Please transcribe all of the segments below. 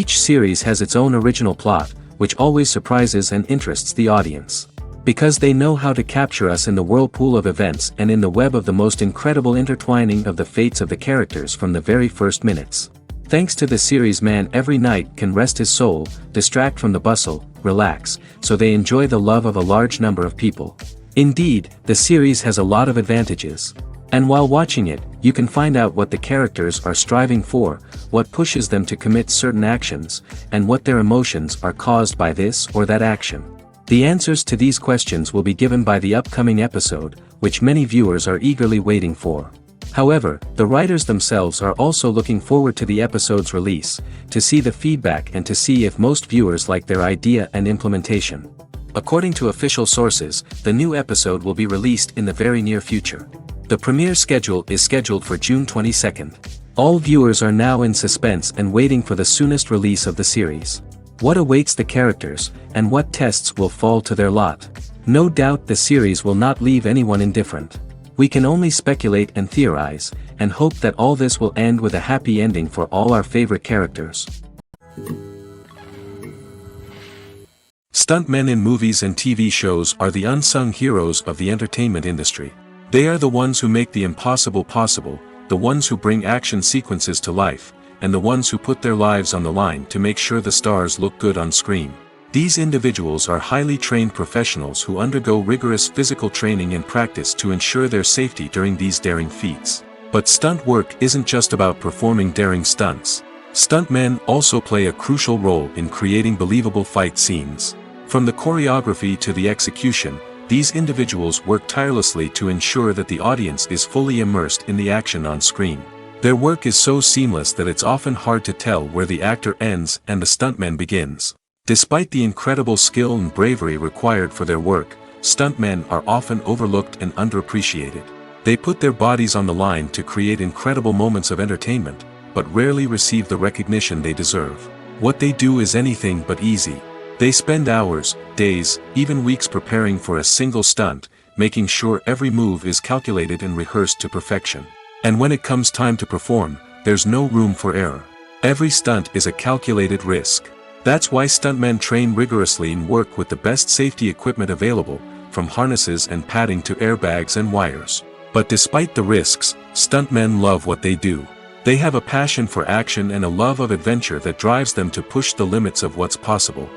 Each series has its own original plot, which always surprises and interests the audience. Because they know how to capture us in the whirlpool of events and in the web of the most incredible intertwining of the fates of the characters from the very first minutes. Thanks to the series, man every night can rest his soul, distract from the bustle, relax, so they enjoy the love of a large number of people. Indeed, the series has a lot of advantages. And while watching it, you can find out what the characters are striving for, what pushes them to commit certain actions, and what their emotions are caused by this or that action. The answers to these questions will be given by the upcoming episode, which many viewers are eagerly waiting for. However, the writers themselves are also looking forward to the episode's release, to see the feedback and to see if most viewers like their idea and implementation. According to official sources, the new episode will be released in the very near future. The premiere schedule is scheduled for June 22nd. All viewers are now in suspense and waiting for the soonest release of the series. What awaits the characters, and what tests will fall to their lot? No doubt the series will not leave anyone indifferent. We can only speculate and theorize, and hope that all this will end with a happy ending for all our favorite characters. Stuntmen in movies and TV shows are the unsung heroes of the entertainment industry. They are the ones who make the impossible possible, the ones who bring action sequences to life, and the ones who put their lives on the line to make sure the stars look good on screen. These individuals are highly trained professionals who undergo rigorous physical training and practice to ensure their safety during these daring feats. But stunt work isn't just about performing daring stunts. Stuntmen also play a crucial role in creating believable fight scenes. From the choreography to the execution, these individuals work tirelessly to ensure that the audience is fully immersed in the action on screen. Their work is so seamless that it's often hard to tell where the actor ends and the stuntman begins. Despite the incredible skill and bravery required for their work, stuntmen are often overlooked and underappreciated. They put their bodies on the line to create incredible moments of entertainment, but rarely receive the recognition they deserve. What they do is anything but easy. They spend hours, days, even weeks preparing for a single stunt, making sure every move is calculated and rehearsed to perfection. And when it comes time to perform, there's no room for error. Every stunt is a calculated risk. That's why stuntmen train rigorously and work with the best safety equipment available, from harnesses and padding to airbags and wires. But despite the risks, stuntmen love what they do. They have a passion for action and a love of adventure that drives them to push the limits of what's possible.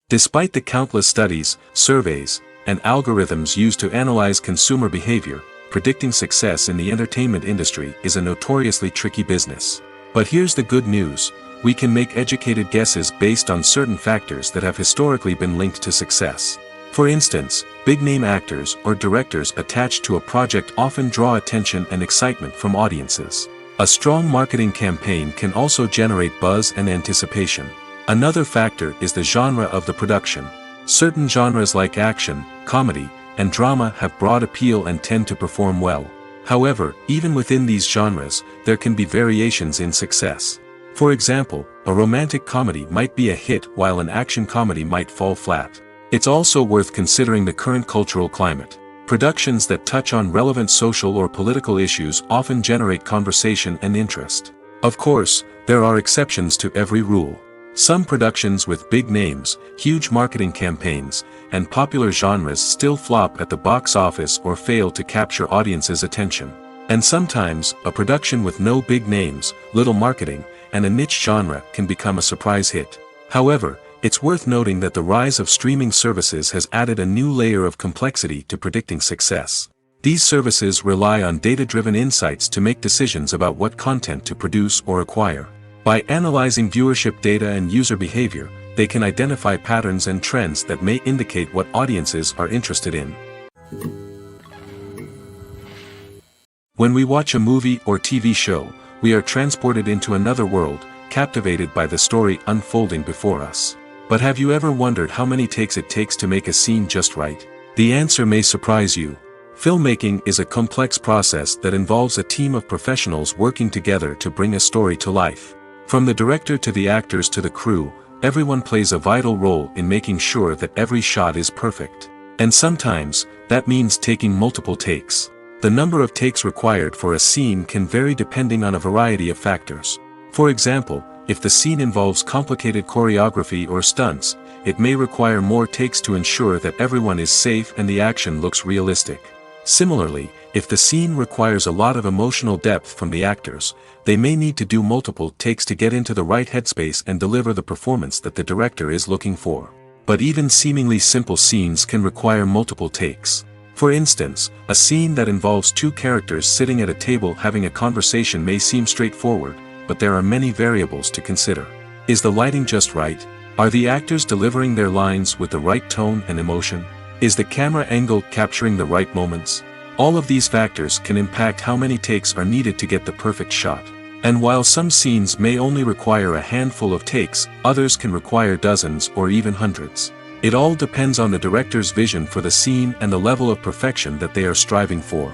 Despite the countless studies, surveys, and algorithms used to analyze consumer behavior, predicting success in the entertainment industry is a notoriously tricky business. But here's the good news: we can make educated guesses based on certain factors that have historically been linked to success. For instance, big-name actors or directors attached to a project often draw attention and excitement from audiences. A strong marketing campaign can also generate buzz and anticipation. Another factor is the genre of the production. Certain genres like action, comedy, and drama have broad appeal and tend to perform well. However, even within these genres, there can be variations in success. For example, a romantic comedy might be a hit while an action comedy might fall flat. It's also worth considering the current cultural climate. Productions that touch on relevant social or political issues often generate conversation and interest. Of course, there are exceptions to every rule. Some productions with big names, huge marketing campaigns, and popular genres still flop at the box office or fail to capture audiences' attention. And sometimes, a production with no big names, little marketing, and a niche genre can become a surprise hit. However, it's worth noting that the rise of streaming services has added a new layer of complexity to predicting success. These services rely on data-driven insights to make decisions about what content to produce or acquire. By analyzing viewership data and user behavior, they can identify patterns and trends that may indicate what audiences are interested in. When we watch a movie or TV show, we are transported into another world, captivated by the story unfolding before us. But have you ever wondered how many takes it takes to make a scene just right? The answer may surprise you. Filmmaking is a complex process that involves a team of professionals working together to bring a story to life. From the director to the actors to the crew, everyone plays a vital role in making sure that every shot is perfect. And sometimes, that means taking multiple takes. The number of takes required for a scene can vary depending on a variety of factors. For example, if the scene involves complicated choreography or stunts, it may require more takes to ensure that everyone is safe and the action looks realistic. Similarly, if the scene requires a lot of emotional depth from the actors, they may need to do multiple takes to get into the right headspace and deliver the performance that the director is looking for. But even seemingly simple scenes can require multiple takes. For instance, a scene that involves two characters sitting at a table having a conversation may seem straightforward, but there are many variables to consider. Is the lighting just right? Are the actors delivering their lines with the right tone and emotion? Is the camera angle capturing the right moments? All of these factors can impact how many takes are needed to get the perfect shot. And while some scenes may only require a handful of takes, others can require dozens or even hundreds. It all depends on the director's vision for the scene and the level of perfection that they are striving for.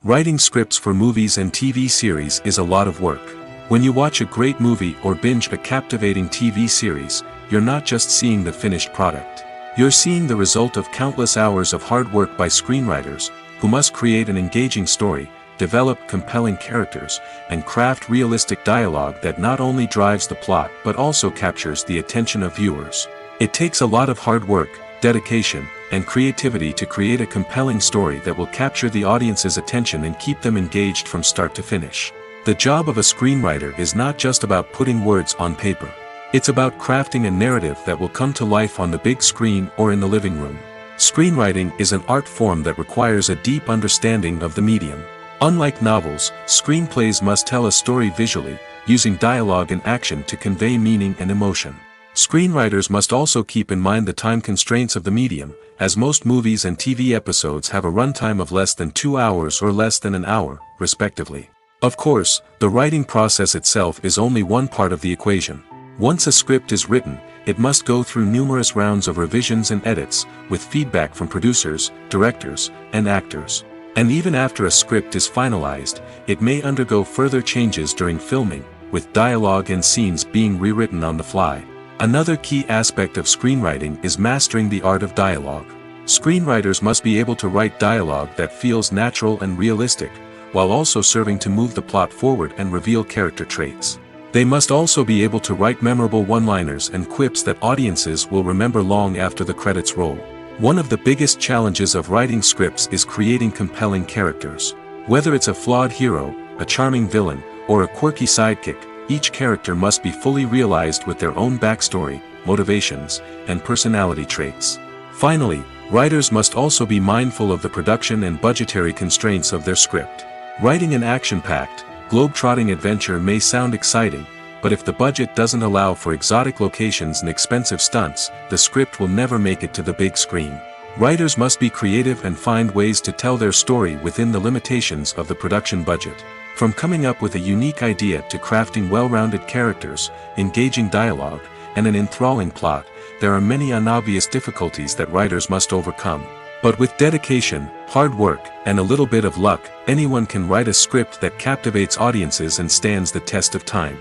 Writing scripts for movies and TV series is a lot of work. When you watch a great movie or binge a captivating TV series, you're not just seeing the finished product. You're seeing the result of countless hours of hard work by screenwriters, who must create an engaging story, develop compelling characters, and craft realistic dialogue that not only drives the plot but also captures the attention of viewers. It takes a lot of hard work, dedication, and creativity to create a compelling story that will capture the audience's attention and keep them engaged from start to finish. The job of a screenwriter is not just about putting words on paper. It's about crafting a narrative that will come to life on the big screen or in the living room. Screenwriting is an art form that requires a deep understanding of the medium. Unlike novels, screenplays must tell a story visually, using dialogue and action to convey meaning and emotion. Screenwriters must also keep in mind the time constraints of the medium, as most movies and TV episodes have a runtime of less than 2 hours or less than an hour, respectively. Of course, the writing process itself is only one part of the equation. Once a script is written, it must go through numerous rounds of revisions and edits, with feedback from producers, directors, and actors. And even after a script is finalized, it may undergo further changes during filming, with dialogue and scenes being rewritten on the fly. Another key aspect of screenwriting is mastering the art of dialogue. Screenwriters must be able to write dialogue that feels natural and realistic, while also serving to move the plot forward and reveal character traits. They must also be able to write memorable one-liners and quips that audiences will remember long after the credits roll. One of the biggest challenges of writing scripts is creating compelling characters. Whether it's a flawed hero, a charming villain, or a quirky sidekick, each character must be fully realized with their own backstory, motivations, and personality traits. Finally, writers must also be mindful of the production and budgetary constraints of their script. Writing an action-packed, globe-trotting adventure may sound exciting, but if the budget doesn't allow for exotic locations and expensive stunts, the script will never make it to the big screen. Writers must be creative and find ways to tell their story within the limitations of the production budget. From coming up with a unique idea to crafting well-rounded characters, engaging dialogue, and an enthralling plot, there are many unobvious difficulties that writers must overcome. But with dedication, hard work, and a little bit of luck, anyone can write a script that captivates audiences and stands the test of time.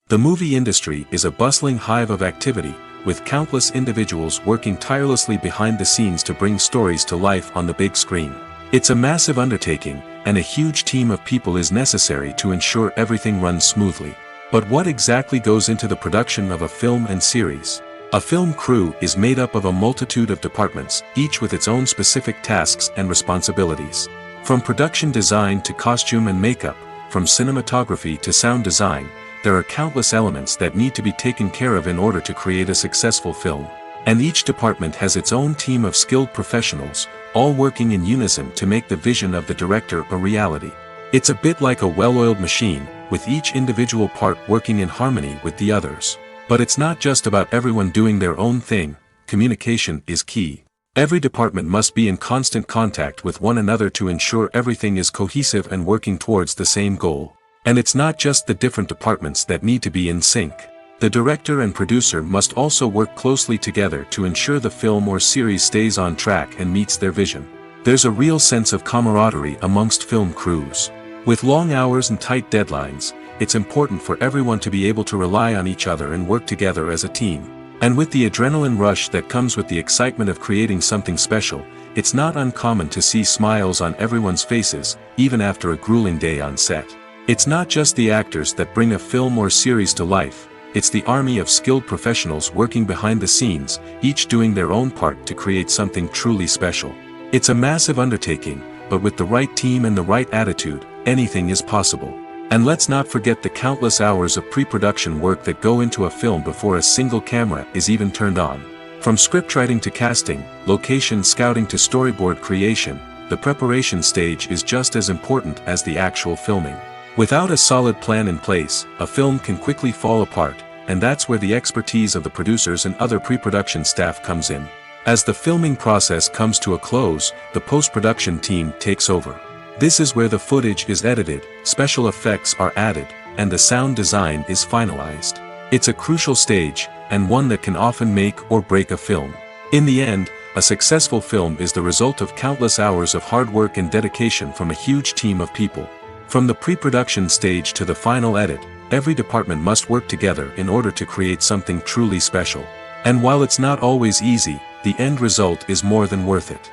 The movie industry is a bustling hive of activity, with countless individuals working tirelessly behind the scenes to bring stories to life on the big screen. It's a massive undertaking, and a huge team of people is necessary to ensure everything runs smoothly. But what exactly goes into the production of a film and series? A film crew is made up of a multitude of departments, each with its own specific tasks and responsibilities. From production design to costume and makeup, from cinematography to sound design, there are countless elements that need to be taken care of in order to create a successful film. And each department has its own team of skilled professionals, all working in unison to make the vision of the director a reality. It's a bit like a well-oiled machine, with each individual part working in harmony with the others. But it's not just about everyone doing their own thing. Communication is key. Every department must be in constant contact with one another to ensure everything is cohesive and working towards the same goal. And it's not just the different departments that need to be in sync. The director and producer must also work closely together to ensure the film or series stays on track and meets their vision. There's a real sense of camaraderie amongst film crews. With long hours and tight deadlines, it's important for everyone to be able to rely on each other and work together as a team. And with the adrenaline rush that comes with the excitement of creating something special, it's not uncommon to see smiles on everyone's faces, even after a grueling day on set. It's not just the actors that bring a film or series to life, it's the army of skilled professionals working behind the scenes, each doing their own part to create something truly special. It's a massive undertaking, but with the right team and the right attitude, anything is possible. And let's not forget the countless hours of pre-production work that go into a film before a single camera is even turned on. From scriptwriting to casting, location scouting to storyboard creation, the preparation stage is just as important as the actual filming. Without a solid plan in place, a film can quickly fall apart, and that's where the expertise of the producers and other pre-production staff comes in. As the filming process comes to a close, the post-production team takes over. This is where the footage is edited, special effects are added, and the sound design is finalized. It's a crucial stage, and one that can often make or break a film. In the end, a successful film is the result of countless hours of hard work and dedication from a huge team of people. From the pre-production stage to the final edit, every department must work together in order to create something truly special. And while it's not always easy, the end result is more than worth it.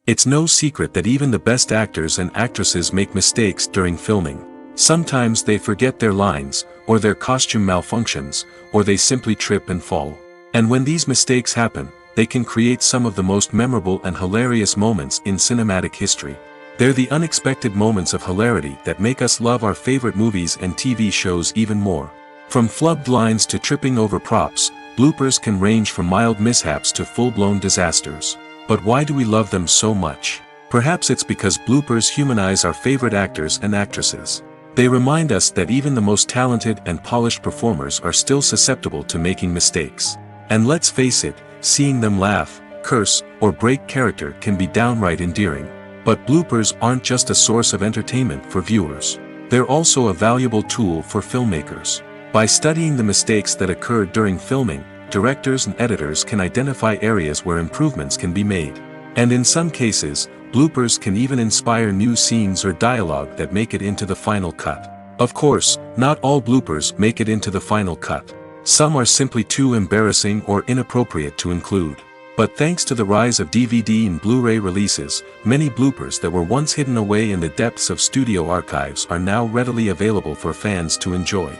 It's no secret that even the best actors and actresses make mistakes during filming. Sometimes they forget their lines, or their costume malfunctions, or they simply trip and fall. And when these mistakes happen, they can create some of the most memorable and hilarious moments in cinematic history. They're the unexpected moments of hilarity that make us love our favorite movies and TV shows even more. From flubbed lines to tripping over props, bloopers can range from mild mishaps to full-blown disasters. But why do we love them so much? Perhaps it's because bloopers humanize our favorite actors and actresses. They remind us that even the most talented and polished performers are still susceptible to making mistakes. And let's face it, seeing them laugh, curse, or break character can be downright endearing. But bloopers aren't just a source of entertainment for viewers. They're also a valuable tool for filmmakers. By studying the mistakes that occurred during filming, directors and editors can identify areas where improvements can be made. And in some cases, bloopers can even inspire new scenes or dialogue that make it into the final cut. Of course, not all bloopers make it into the final cut. Some are simply too embarrassing or inappropriate to include. But thanks to the rise of DVD and Blu-ray releases, many bloopers that were once hidden away in the depths of studio archives are now readily available for fans to enjoy.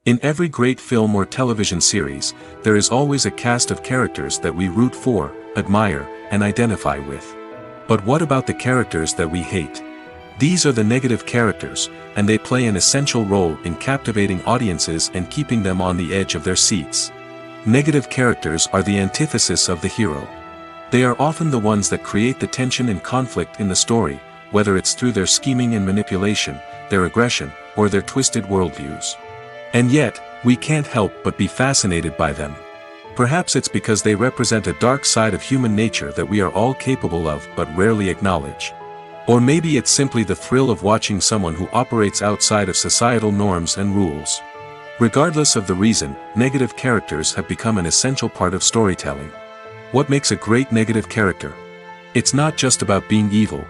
In every great film or television series, there is always a cast of characters that we root for, admire, and identify with. But what about the characters that we hate? These are the negative characters, and they play an essential role in captivating audiences and keeping them on the edge of their seats. Negative characters are the antithesis of the hero. They are often the ones that create the tension and conflict in the story, whether it's through their scheming and manipulation, their aggression, or their twisted worldviews. And yet, we can't help but be fascinated by them. Perhaps it's because they represent a dark side of human nature that we are all capable of but rarely acknowledge. Or maybe it's simply the thrill of watching someone who operates outside of societal norms and rules. Regardless of the reason, negative characters have become an essential part of storytelling. What makes a great negative character? It's not just about being evil.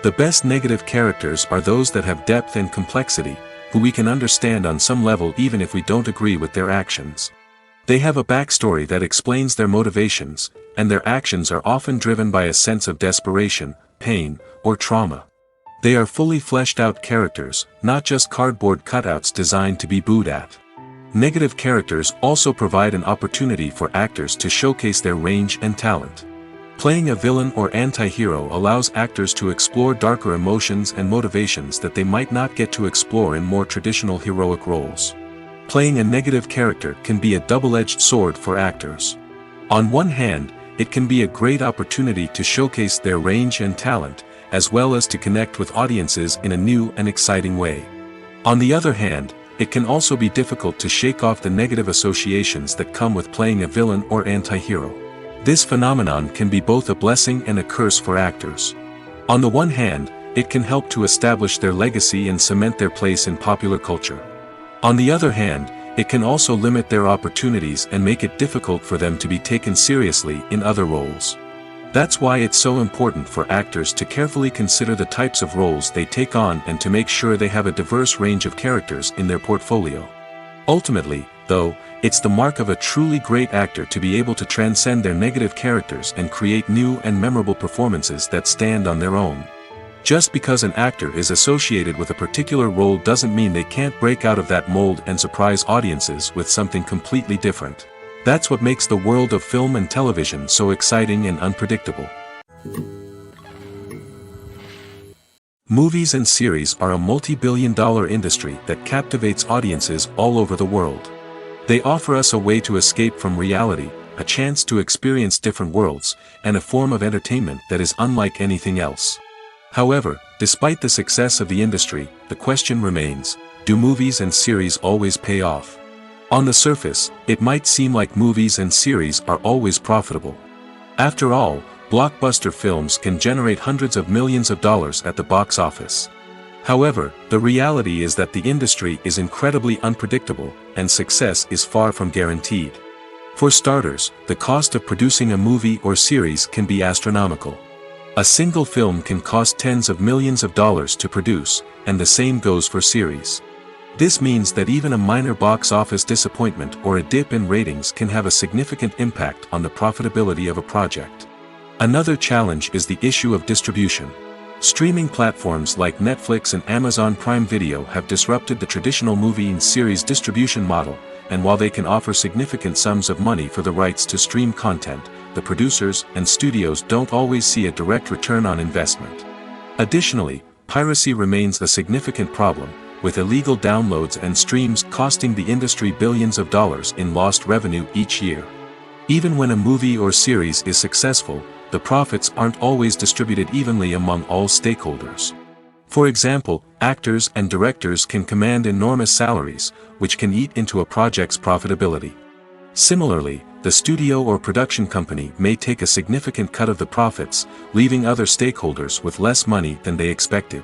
The best negative characters are those that have depth and complexity, who we can understand on some level even if we don't agree with their actions. They have a backstory that explains their motivations, and their actions are often driven by a sense of desperation, pain, or trauma. They are fully fleshed out characters, not just cardboard cutouts designed to be booed at. Negative characters also provide an opportunity for actors to showcase their range and talent. Playing a villain or anti-hero allows actors to explore darker emotions and motivations that they might not get to explore in more traditional heroic roles. Playing a negative character can be a double-edged sword for actors. On one hand, it can be a great opportunity to showcase their range and talent, as well as to connect with audiences in a new and exciting way. On the other hand, it can also be difficult to shake off the negative associations that come with playing a villain or anti-hero. This phenomenon can be both a blessing and a curse for actors. On the one hand, it can help to establish their legacy and cement their place in popular culture. On the other hand, it can also limit their opportunities and make it difficult for them to be taken seriously in other roles. That's why it's so important for actors to carefully consider the types of roles they take on and to make sure they have a diverse range of characters in their portfolio. Ultimately, though, it's the mark of a truly great actor to be able to transcend their negative characters and create new and memorable performances that stand on their own. Just because an actor is associated with a particular role doesn't mean they can't break out of that mold and surprise audiences with something completely different. That's what makes the world of film and television so exciting and unpredictable. Movies and series are a multi-billion-dollar industry that captivates audiences all over the world. They offer us a way to escape from reality, a chance to experience different worlds, and a form of entertainment that is unlike anything else. However, despite the success of the industry, the question remains, do movies and series always pay off? On the surface, it might seem like movies and series are always profitable. After all, blockbuster films can generate hundreds of millions of dollars at the box office. However, the reality is that the industry is incredibly unpredictable, and success is far from guaranteed. For starters, the cost of producing a movie or series can be astronomical. A single film can cost tens of millions of dollars to produce, and the same goes for series. This means that even a minor box office disappointment or a dip in ratings can have a significant impact on the profitability of a project. Another challenge is the issue of distribution. Streaming platforms like Netflix and Amazon Prime Video have disrupted the traditional movie and series distribution model, and while they can offer significant sums of money for the rights to stream content, the producers and studios don't always see a direct return on investment. Additionally, piracy remains a significant problem, with illegal downloads and streams costing the industry billions of dollars in lost revenue each year. Even when a movie or series is successful, the profits aren't always distributed evenly among all stakeholders. For example, actors and directors can command enormous salaries, which can eat into a project's profitability. Similarly, the studio or production company may take a significant cut of the profits, leaving other stakeholders with less money than they expected.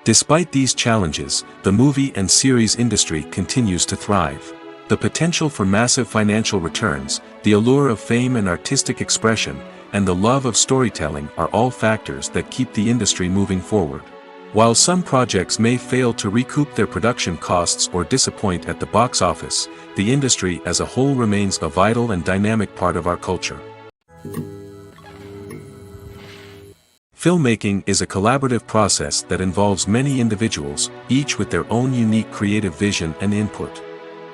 Despite these challenges, the movie and series industry continues to thrive. The potential for massive financial returns, the allure of fame and artistic expression, and the love of storytelling are all factors that keep the industry moving forward. While some projects may fail to recoup their production costs or disappoint at the box office, the industry as a whole remains a vital and dynamic part of our culture. Filmmaking is a collaborative process that involves many individuals, each with their own unique creative vision and input.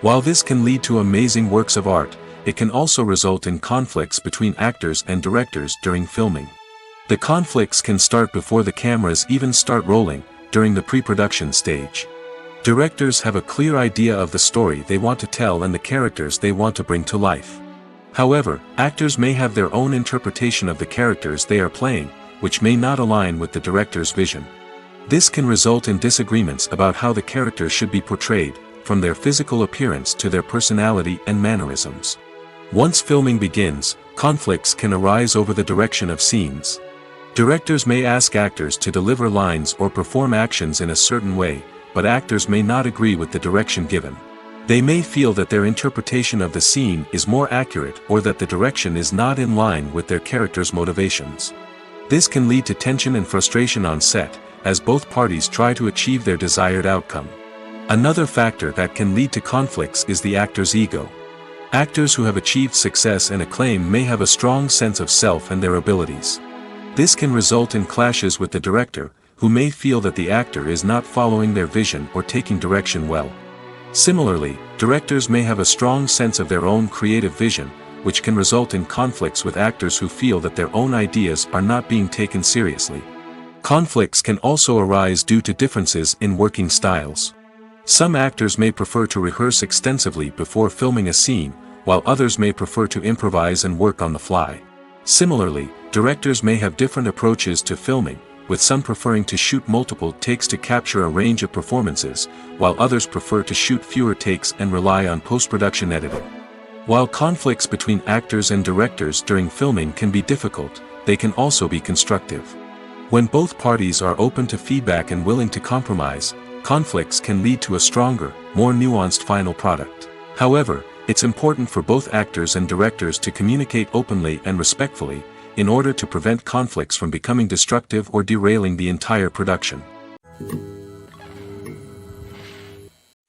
While this can lead to amazing works of art, it can also result in conflicts between actors and directors during filming. The conflicts can start before the cameras even start rolling, during the pre-production stage. Directors have a clear idea of the story they want to tell and the characters they want to bring to life. However, actors may have their own interpretation of the characters they are playing, which may not align with the director's vision. This can result in disagreements about how the characters should be portrayed, from their physical appearance to their personality and mannerisms. Once filming begins, conflicts can arise over the direction of scenes. Directors may ask actors to deliver lines or perform actions in a certain way, but actors may not agree with the direction given. They may feel that their interpretation of the scene is more accurate or that the direction is not in line with their character's motivations. This can lead to tension and frustration on set, as both parties try to achieve their desired outcome. Another factor that can lead to conflicts is the actor's ego. Actors who have achieved success and acclaim may have a strong sense of self and their abilities. This can result in clashes with the director, who may feel that the actor is not following their vision or taking direction well. Similarly, directors may have a strong sense of their own creative vision, which can result in conflicts with actors who feel that their own ideas are not being taken seriously. Conflicts can also arise due to differences in working styles. Some actors may prefer to rehearse extensively before filming a scene, while others may prefer to improvise and work on the fly. Similarly, directors may have different approaches to filming, with some preferring to shoot multiple takes to capture a range of performances, while others prefer to shoot fewer takes and rely on post-production editing. While conflicts between actors and directors during filming can be difficult, they can also be constructive. When both parties are open to feedback and willing to compromise, conflicts can lead to a stronger, more nuanced final product. However, it's important for both actors and directors to communicate openly and respectfully, in order to prevent conflicts from becoming destructive or derailing the entire production.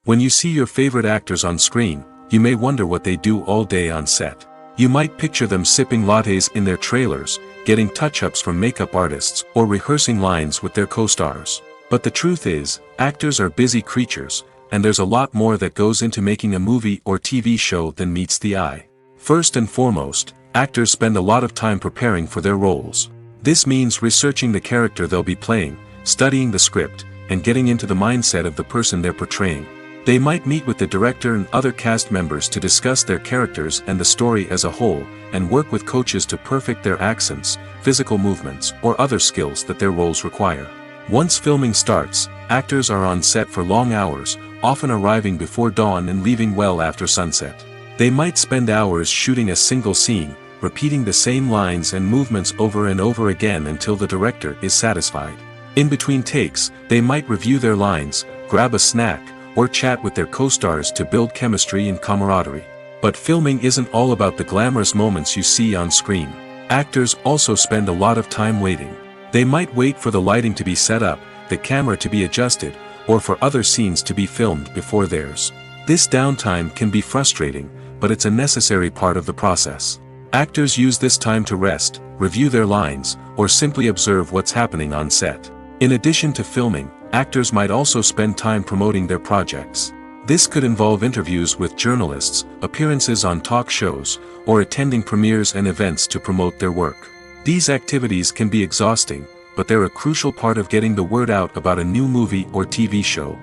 When you see your favorite actors on screen, you may wonder what they do all day on set. You might picture them sipping lattes in their trailers, getting touch-ups from makeup artists, or rehearsing lines with their co-stars. But the truth is, actors are busy creatures, and there's a lot more that goes into making a movie or TV show than meets the eye. First and foremost, actors spend a lot of time preparing for their roles. This means researching the character they'll be playing, studying the script, and getting into the mindset of the person they're portraying. They might meet with the director and other cast members to discuss their characters and the story as a whole, and work with coaches to perfect their accents, physical movements, or other skills that their roles require. Once filming starts, actors are on set for long hours, often arriving before dawn and leaving well after sunset. They might spend hours shooting a single scene, repeating the same lines and movements over and over again until the director is satisfied. In between takes, they might review their lines, grab a snack, or chat with their co-stars to build chemistry and camaraderie. But filming isn't all about the glamorous moments you see on screen. Actors also spend a lot of time waiting. They might wait for the lighting to be set up, the camera to be adjusted, or for other scenes to be filmed before theirs. This downtime can be frustrating, but it's a necessary part of the process. Actors use this time to rest, review their lines, or simply observe what's happening on set. In addition to filming, actors might also spend time promoting their projects. This could involve interviews with journalists, appearances on talk shows, or attending premieres and events to promote their work. These activities can be exhausting, but they're a crucial part of getting the word out about a new movie or TV show.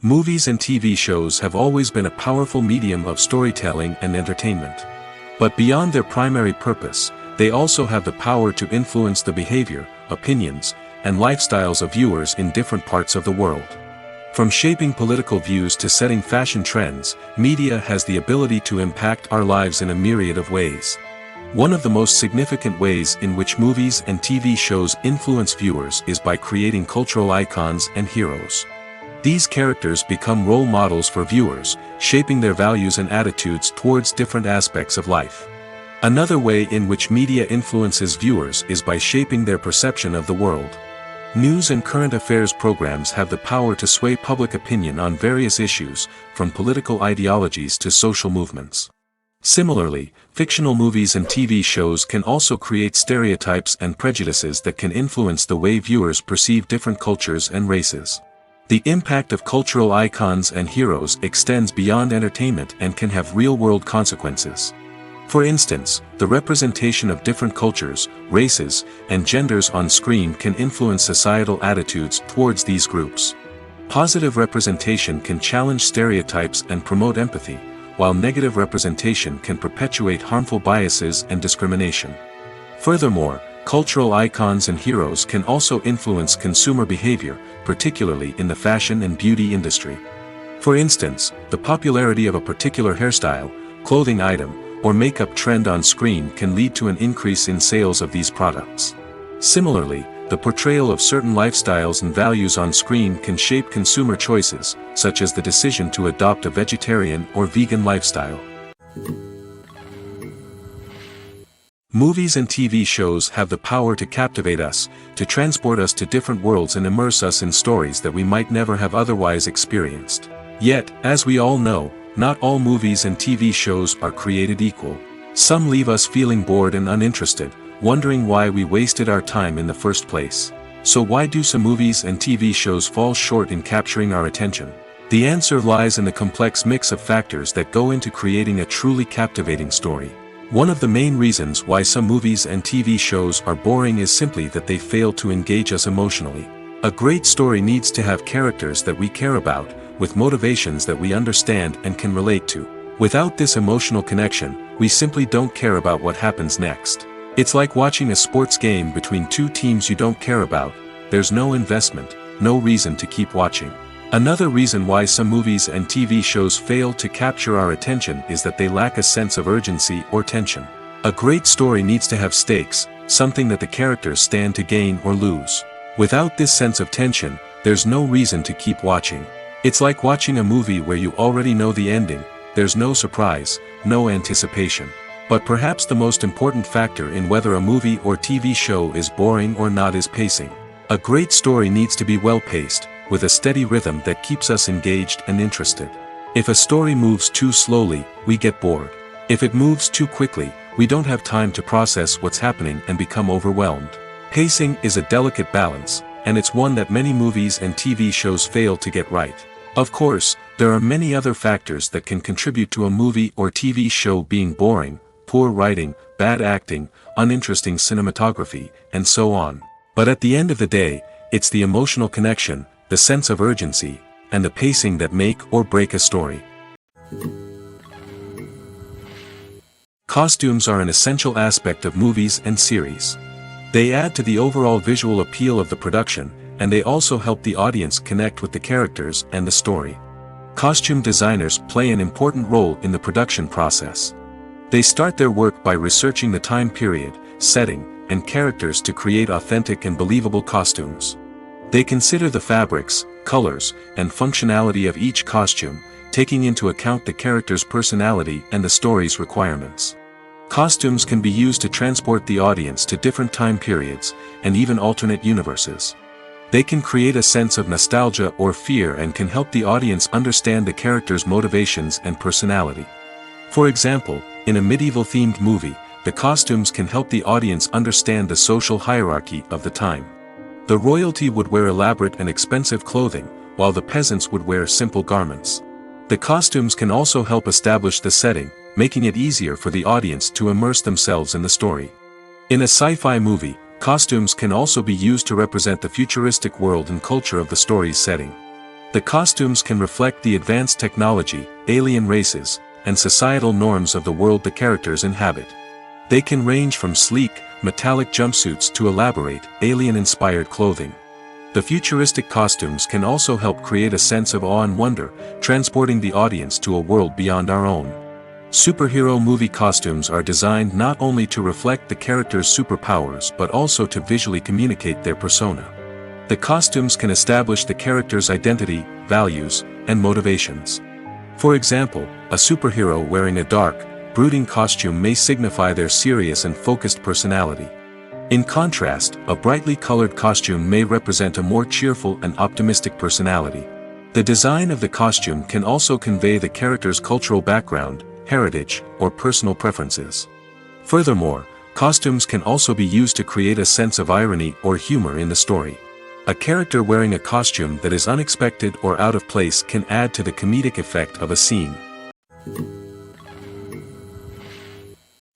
Movies and TV shows have always been a powerful medium of storytelling and entertainment. But beyond their primary purpose, they also have the power to influence the behavior, opinions, and lifestyles of viewers in different parts of the world. From shaping political views to setting fashion trends, media has the ability to impact our lives in a myriad of ways. One of the most significant ways in which movies and TV shows influence viewers is by creating cultural icons and heroes. These characters become role models for viewers, shaping their values and attitudes towards different aspects of life. Another way in which media influences viewers is by shaping their perception of the world. News and current affairs programs have the power to sway public opinion on various issues, from political ideologies to social movements. Similarly, fictional movies and TV shows can also create stereotypes and prejudices that can influence the way viewers perceive different cultures and races. The impact of cultural icons and heroes extends beyond entertainment and can have real-world consequences. For instance, the representation of different cultures, races, and genders on screen can influence societal attitudes towards these groups. Positive representation can challenge stereotypes and promote empathy, while negative representation can perpetuate harmful biases and discrimination. Furthermore, cultural icons and heroes can also influence consumer behavior, particularly in the fashion and beauty industry. For instance, the popularity of a particular hairstyle, clothing item, or makeup trend on screen can lead to an increase in sales of these products. Similarly, the portrayal of certain lifestyles and values on screen can shape consumer choices, such as the decision to adopt a vegetarian or vegan lifestyle. Movies and TV shows have the power to captivate us, to transport us to different worlds and immerse us in stories that we might never have otherwise experienced. Yet, as we all know, not all movies and TV shows are created equal. Some leave us feeling bored and uninterested, wondering why we wasted our time in the first place. So why do some movies and TV shows fall short in capturing our attention? The answer lies in the complex mix of factors that go into creating a truly captivating story. One of the main reasons why some movies and TV shows are boring is simply that they fail to engage us emotionally. A great story needs to have characters that we care about, with motivations that we understand and can relate to. Without this emotional connection, we simply don't care about what happens next. It's like watching a sports game between two teams you don't care about. There's no investment, no reason to keep watching. Another reason why some movies and TV shows fail to capture our attention is that they lack a sense of urgency or tension. A great story needs to have stakes, something that the characters stand to gain or lose. Without this sense of tension, there's no reason to keep watching. It's like watching a movie where you already know the ending, there's no surprise, no anticipation. But perhaps the most important factor in whether a movie or TV show is boring or not is pacing. A great story needs to be well paced, with a steady rhythm that keeps us engaged and interested. If a story moves too slowly, we get bored. If it moves too quickly, we don't have time to process what's happening and become overwhelmed. Pacing is a delicate balance, and it's one that many movies and TV shows fail to get right. Of course, there are many other factors that can contribute to a movie or TV show being boring: poor writing, bad acting, uninteresting cinematography, and so on. But at the end of the day, it's the emotional connection, the sense of urgency, and the pacing that make or break a story. Costumes are an essential aspect of movies and series. They add to the overall visual appeal of the production, and they also help the audience connect with the characters and the story. Costume designers play an important role in the production process. They start their work by researching the time period, setting, and characters to create authentic and believable costumes. They consider the fabrics, colors, and functionality of each costume, taking into account the character's personality and the story's requirements. Costumes can be used to transport the audience to different time periods, and even alternate universes. They can create a sense of nostalgia or fear and can help the audience understand the character's motivations and personality. For example, in a medieval-themed movie, the costumes can help the audience understand the social hierarchy of the time. The royalty would wear elaborate and expensive clothing, while the peasants would wear simple garments. The costumes can also help establish the setting, making it easier for the audience to immerse themselves in the story. In a sci-fi movie, costumes can also be used to represent the futuristic world and culture of the story's setting. The costumes can reflect the advanced technology, alien races, and societal norms of the world the characters inhabit. They can range from sleek, metallic jumpsuits to elaborate, alien-inspired clothing. The futuristic costumes can also help create a sense of awe and wonder, transporting the audience to a world beyond our own. Superhero movie costumes are designed not only to reflect the character's superpowers but also to visually communicate their persona. The costumes can establish the character's identity, values, and motivations. For example, a superhero wearing a dark, brooding costume may signify their serious and focused personality. In contrast, a brightly colored costume may represent a more cheerful and optimistic personality. The design of the costume can also convey the character's cultural background, heritage, or personal preferences. Furthermore, costumes can also be used to create a sense of irony or humor in the story. A character wearing a costume that is unexpected or out of place can add to the comedic effect of a scene.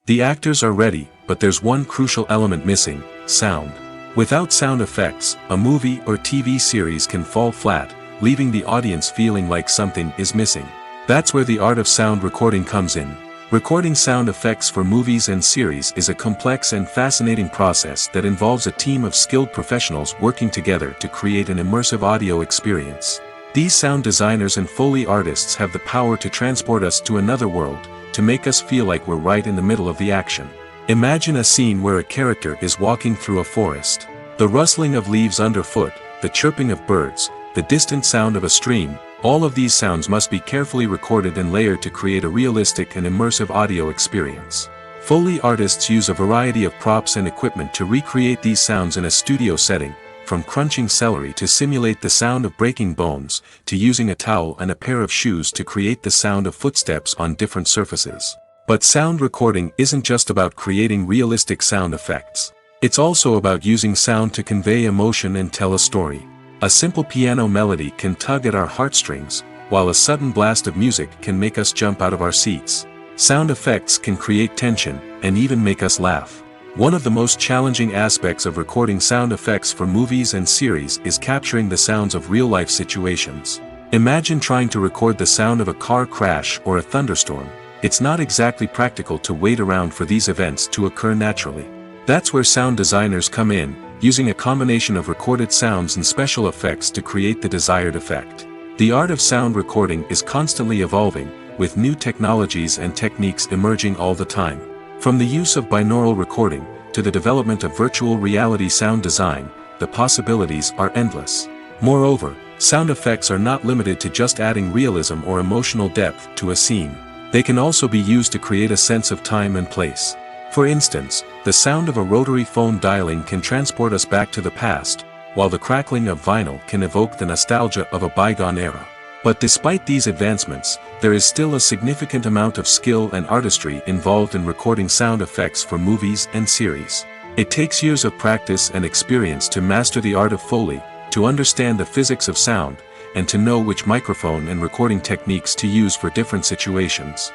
The actors are ready, but there's one crucial element missing: sound. Without sound effects, a movie or TV series can fall flat, leaving the audience feeling like something is missing. That's where the art of sound recording comes in. Recording sound effects for movies and series is a complex and fascinating process that involves a team of skilled professionals working together to create an immersive audio experience. These sound designers and Foley artists have the power to transport us to another world, to make us feel like we're right in the middle of the action. Imagine a scene where a character is walking through a forest. The rustling of leaves underfoot, the chirping of birds, the distant sound of a stream, all of these sounds must be carefully recorded and layered to create a realistic and immersive audio experience. Foley artists use a variety of props and equipment to recreate these sounds in a studio setting, from crunching celery to simulate the sound of breaking bones, to using a towel and a pair of shoes to create the sound of footsteps on different surfaces. But sound recording isn't just about creating realistic sound effects. It's also about using sound to convey emotion and tell a story. A simple piano melody can tug at our heartstrings, while a sudden blast of music can make us jump out of our seats. Sound effects can create tension, and even make us laugh. One of the most challenging aspects of recording sound effects for movies and series is capturing the sounds of real-life situations. Imagine trying to record the sound of a car crash or a thunderstorm. It's not exactly practical to wait around for these events to occur naturally. That's where sound designers come in, using a combination of recorded sounds and special effects to create the desired effect. The art of sound recording is constantly evolving, with new technologies and techniques emerging all the time. From the use of binaural recording, to the development of virtual reality sound design, the possibilities are endless. Moreover, sound effects are not limited to just adding realism or emotional depth to a scene. They can also be used to create a sense of time and place. For instance, the sound of a rotary phone dialing can transport us back to the past, while the crackling of vinyl can evoke the nostalgia of a bygone era. But despite these advancements, there is still a significant amount of skill and artistry involved in recording sound effects for movies and series. It takes years of practice and experience to master the art of Foley, to understand the physics of sound, and to know which microphone and recording techniques to use for different situations.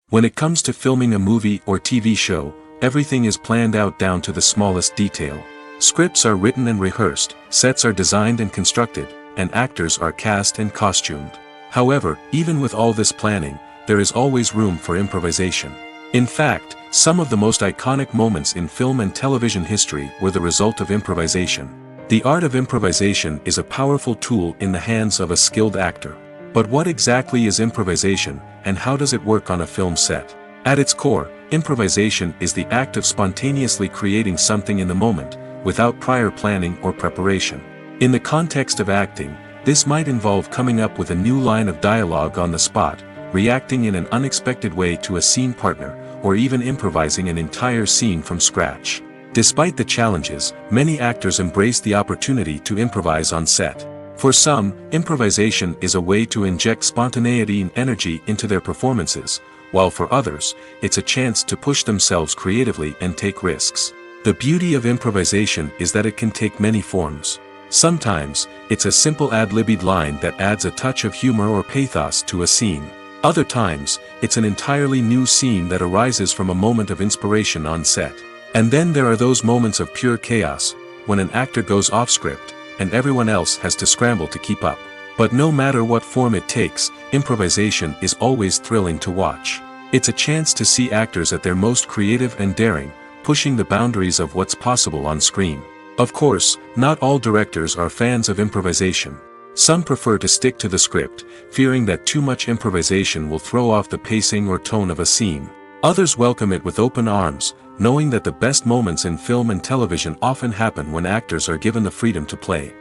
When it comes to filming a movie or TV show, everything is planned out down to the smallest detail. Scripts are written and rehearsed, sets are designed and constructed, and actors are cast and costumed. However, even with all this planning, there is always room for improvisation. In fact, some of the most iconic moments in film and television history were the result of improvisation. The art of improvisation is a powerful tool in the hands of a skilled actor. But what exactly is improvisation, and how does it work on a film set? At its core, improvisation is the act of spontaneously creating something in the moment, without prior planning or preparation. In the context of acting, this might involve coming up with a new line of dialogue on the spot, reacting in an unexpected way to a scene partner, or even improvising an entire scene from scratch. Despite the challenges, many actors embrace the opportunity to improvise on set. For some, improvisation is a way to inject spontaneity and energy into their performances, while for others, it's a chance to push themselves creatively and take risks. The beauty of improvisation is that it can take many forms. Sometimes, it's a simple ad-libbed line that adds a touch of humor or pathos to a scene. Other times, it's an entirely new scene that arises from a moment of inspiration on set. And then there are those moments of pure chaos, when an actor goes off script, and everyone else has to scramble to keep up. But no matter what form it takes, improvisation is always thrilling to watch. It's a chance to see actors at their most creative and daring, pushing the boundaries of what's possible on screen. Of course, not all directors are fans of improvisation. Some prefer to stick to the script, fearing that too much improvisation will throw off the pacing or tone of a scene. Others welcome it with open arms, knowing that the best moments in film and television often happen when actors are given the freedom to play.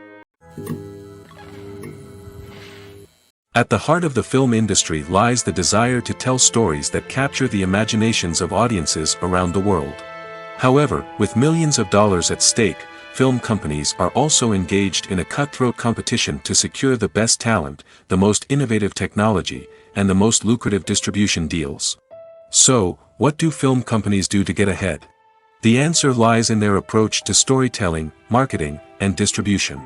At the heart of the film industry lies the desire to tell stories that capture the imaginations of audiences around the world. However, with millions of dollars at stake, film companies are also engaged in a cutthroat competition to secure the best talent, the most innovative technology, and the most lucrative distribution deals. So, what do film companies do to get ahead? The answer lies in their approach to storytelling, marketing, and distribution.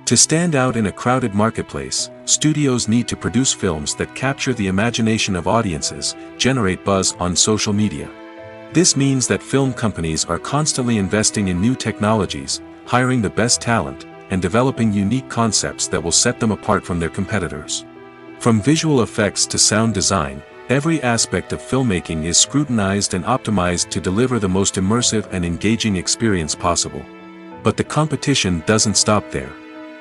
To stand out in a crowded marketplace, studios need to produce films that capture the imagination of audiences, generate buzz on social media. This means that film companies are constantly investing in new technologies, hiring the best talent, and developing unique concepts that will set them apart from their competitors. From visual effects to sound design, every aspect of filmmaking is scrutinized and optimized to deliver the most immersive and engaging experience possible. But the competition doesn't stop there.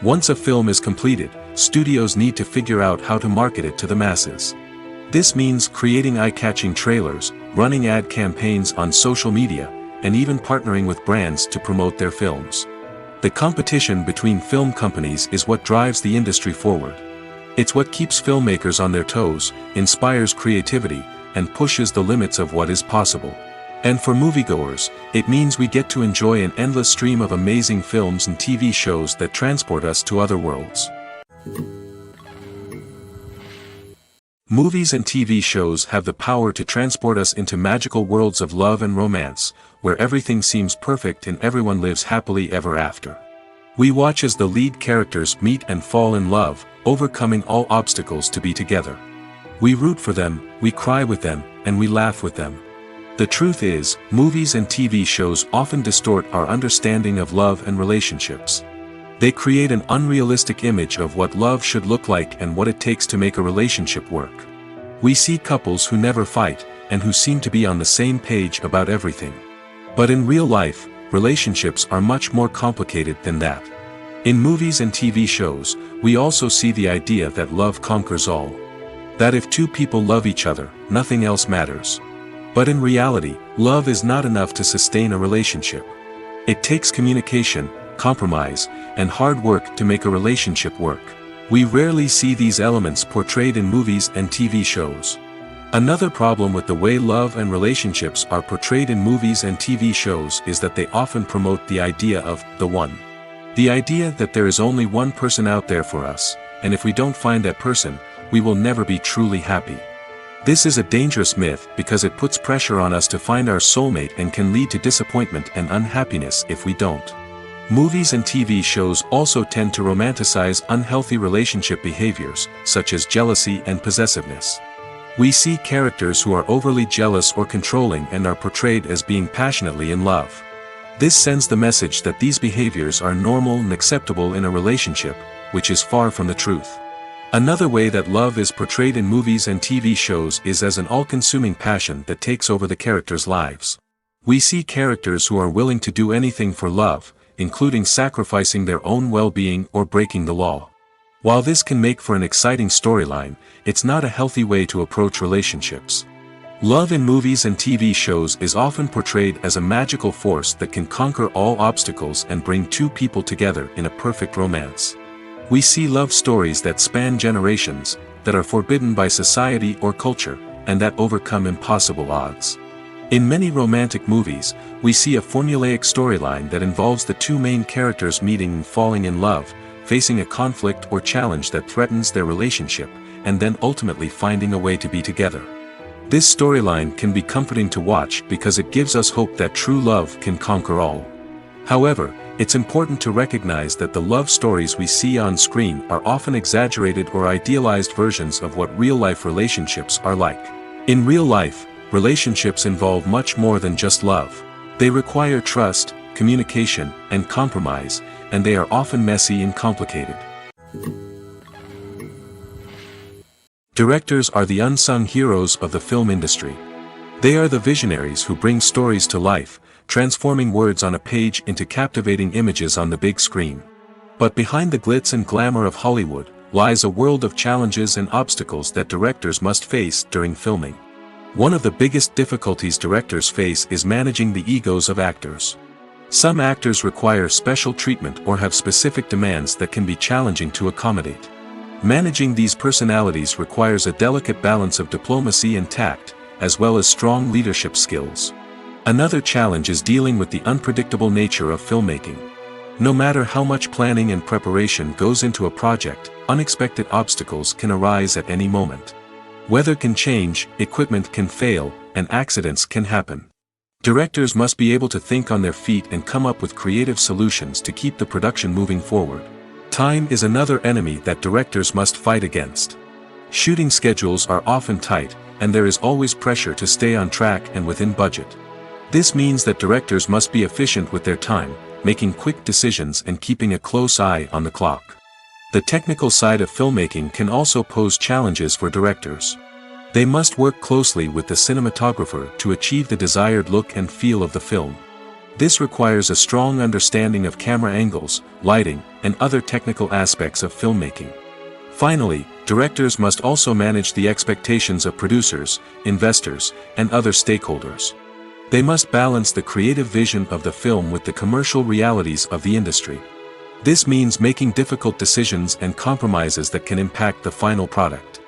Once a film is completed, studios need to figure out how to market it to the masses. This means creating eye-catching trailers, running ad campaigns on social media, and even partnering with brands to promote their films. The competition between film companies is what drives the industry forward. It's what keeps filmmakers on their toes, inspires creativity, and pushes the limits of what is possible. And for moviegoers, it means we get to enjoy an endless stream of amazing films and TV shows that transport us to other worlds. Movies and TV shows have the power to transport us into magical worlds of love and romance, where everything seems perfect and everyone lives happily ever after. We watch as the lead characters meet and fall in love, overcoming all obstacles to be together. We root for them, we cry with them, and we laugh with them. The truth is, movies and TV shows often distort our understanding of love and relationships. They create an unrealistic image of what love should look like and what it takes to make a relationship work. We see couples who never fight, and who seem to be on the same page about everything. But in real life, relationships are much more complicated than that. In movies and TV shows, we also see the idea that love conquers all. That if two people love each other, nothing else matters. But in reality, love is not enough to sustain a relationship. It takes communication, compromise, and hard work to make a relationship work. We rarely see these elements portrayed in movies and TV shows. Another problem with the way love and relationships are portrayed in movies and TV shows is that they often promote the idea of the one. The idea that there is only one person out there for us, and if we don't find that person, we will never be truly happy. This is a dangerous myth because it puts pressure on us to find our soulmate and can lead to disappointment and unhappiness if we don't. Movies and TV shows also tend to romanticize unhealthy relationship behaviors, such as jealousy and possessiveness. We see characters who are overly jealous or controlling and are portrayed as being passionately in love. This sends the message that these behaviors are normal and acceptable in a relationship, which is far from the truth. Another way that love is portrayed in movies and TV shows is as an all-consuming passion that takes over the characters' lives. We see characters who are willing to do anything for love, including sacrificing their own well-being or breaking the law. While this can make for an exciting storyline, it's not a healthy way to approach relationships. Love in movies and TV shows is often portrayed as a magical force that can conquer all obstacles and bring two people together in a perfect romance. We see love stories that span generations, that are forbidden by society or culture, and that overcome impossible odds. In many romantic movies, we see a formulaic storyline that involves the two main characters meeting and falling in love, facing a conflict or challenge that threatens their relationship, and then ultimately finding a way to be together. This storyline can be comforting to watch because it gives us hope that true love can conquer all. However, it's important to recognize that the love stories we see on screen are often exaggerated or idealized versions of what real-life relationships are like. In real life, relationships involve much more than just love. They require trust, communication, and compromise, and they are often messy and complicated. Directors are the unsung heroes of the film industry. They are the visionaries who bring stories to life, transforming words on a page into captivating images on the big screen. But behind the glitz and glamour of Hollywood lies a world of challenges and obstacles that directors must face during filming. One of the biggest difficulties directors face is managing the egos of actors. Some actors require special treatment or have specific demands that can be challenging to accommodate. Managing these personalities requires a delicate balance of diplomacy and tact, as well as strong leadership skills. Another challenge is dealing with the unpredictable nature of filmmaking. No matter how much planning and preparation goes into a project, unexpected obstacles can arise at any moment. Weather can change, equipment can fail, and accidents can happen. Directors must be able to think on their feet and come up with creative solutions to keep the production moving forward. Time is another enemy that directors must fight against. Shooting schedules are often tight, and there is always pressure to stay on track and within budget. This means that directors must be efficient with their time, making quick decisions and keeping a close eye on the clock. The technical side of filmmaking can also pose challenges for directors. They must work closely with the cinematographer to achieve the desired look and feel of the film. This requires a strong understanding of camera angles, lighting, and other technical aspects of filmmaking. Finally, directors must also manage the expectations of producers, investors, and other stakeholders. They must balance the creative vision of the film with the commercial realities of the industry. This means making difficult decisions and compromises that can impact the final product.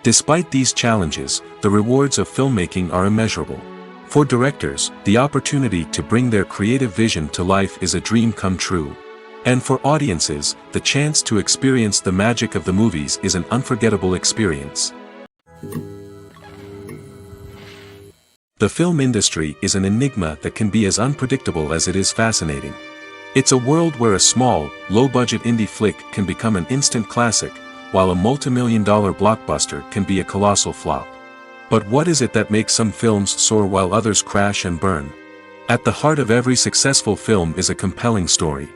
Despite these challenges, the rewards of filmmaking are immeasurable. For directors, the opportunity to bring their creative vision to life is a dream come true. And for audiences, the chance to experience the magic of the movies is an unforgettable experience. The film industry is an enigma that can be as unpredictable as it is fascinating. It's a world where a small, low-budget indie flick can become an instant classic, while a multi-million-dollar blockbuster can be a colossal flop. But what is it that makes some films soar while others crash and burn? At the heart of every successful film is a compelling story.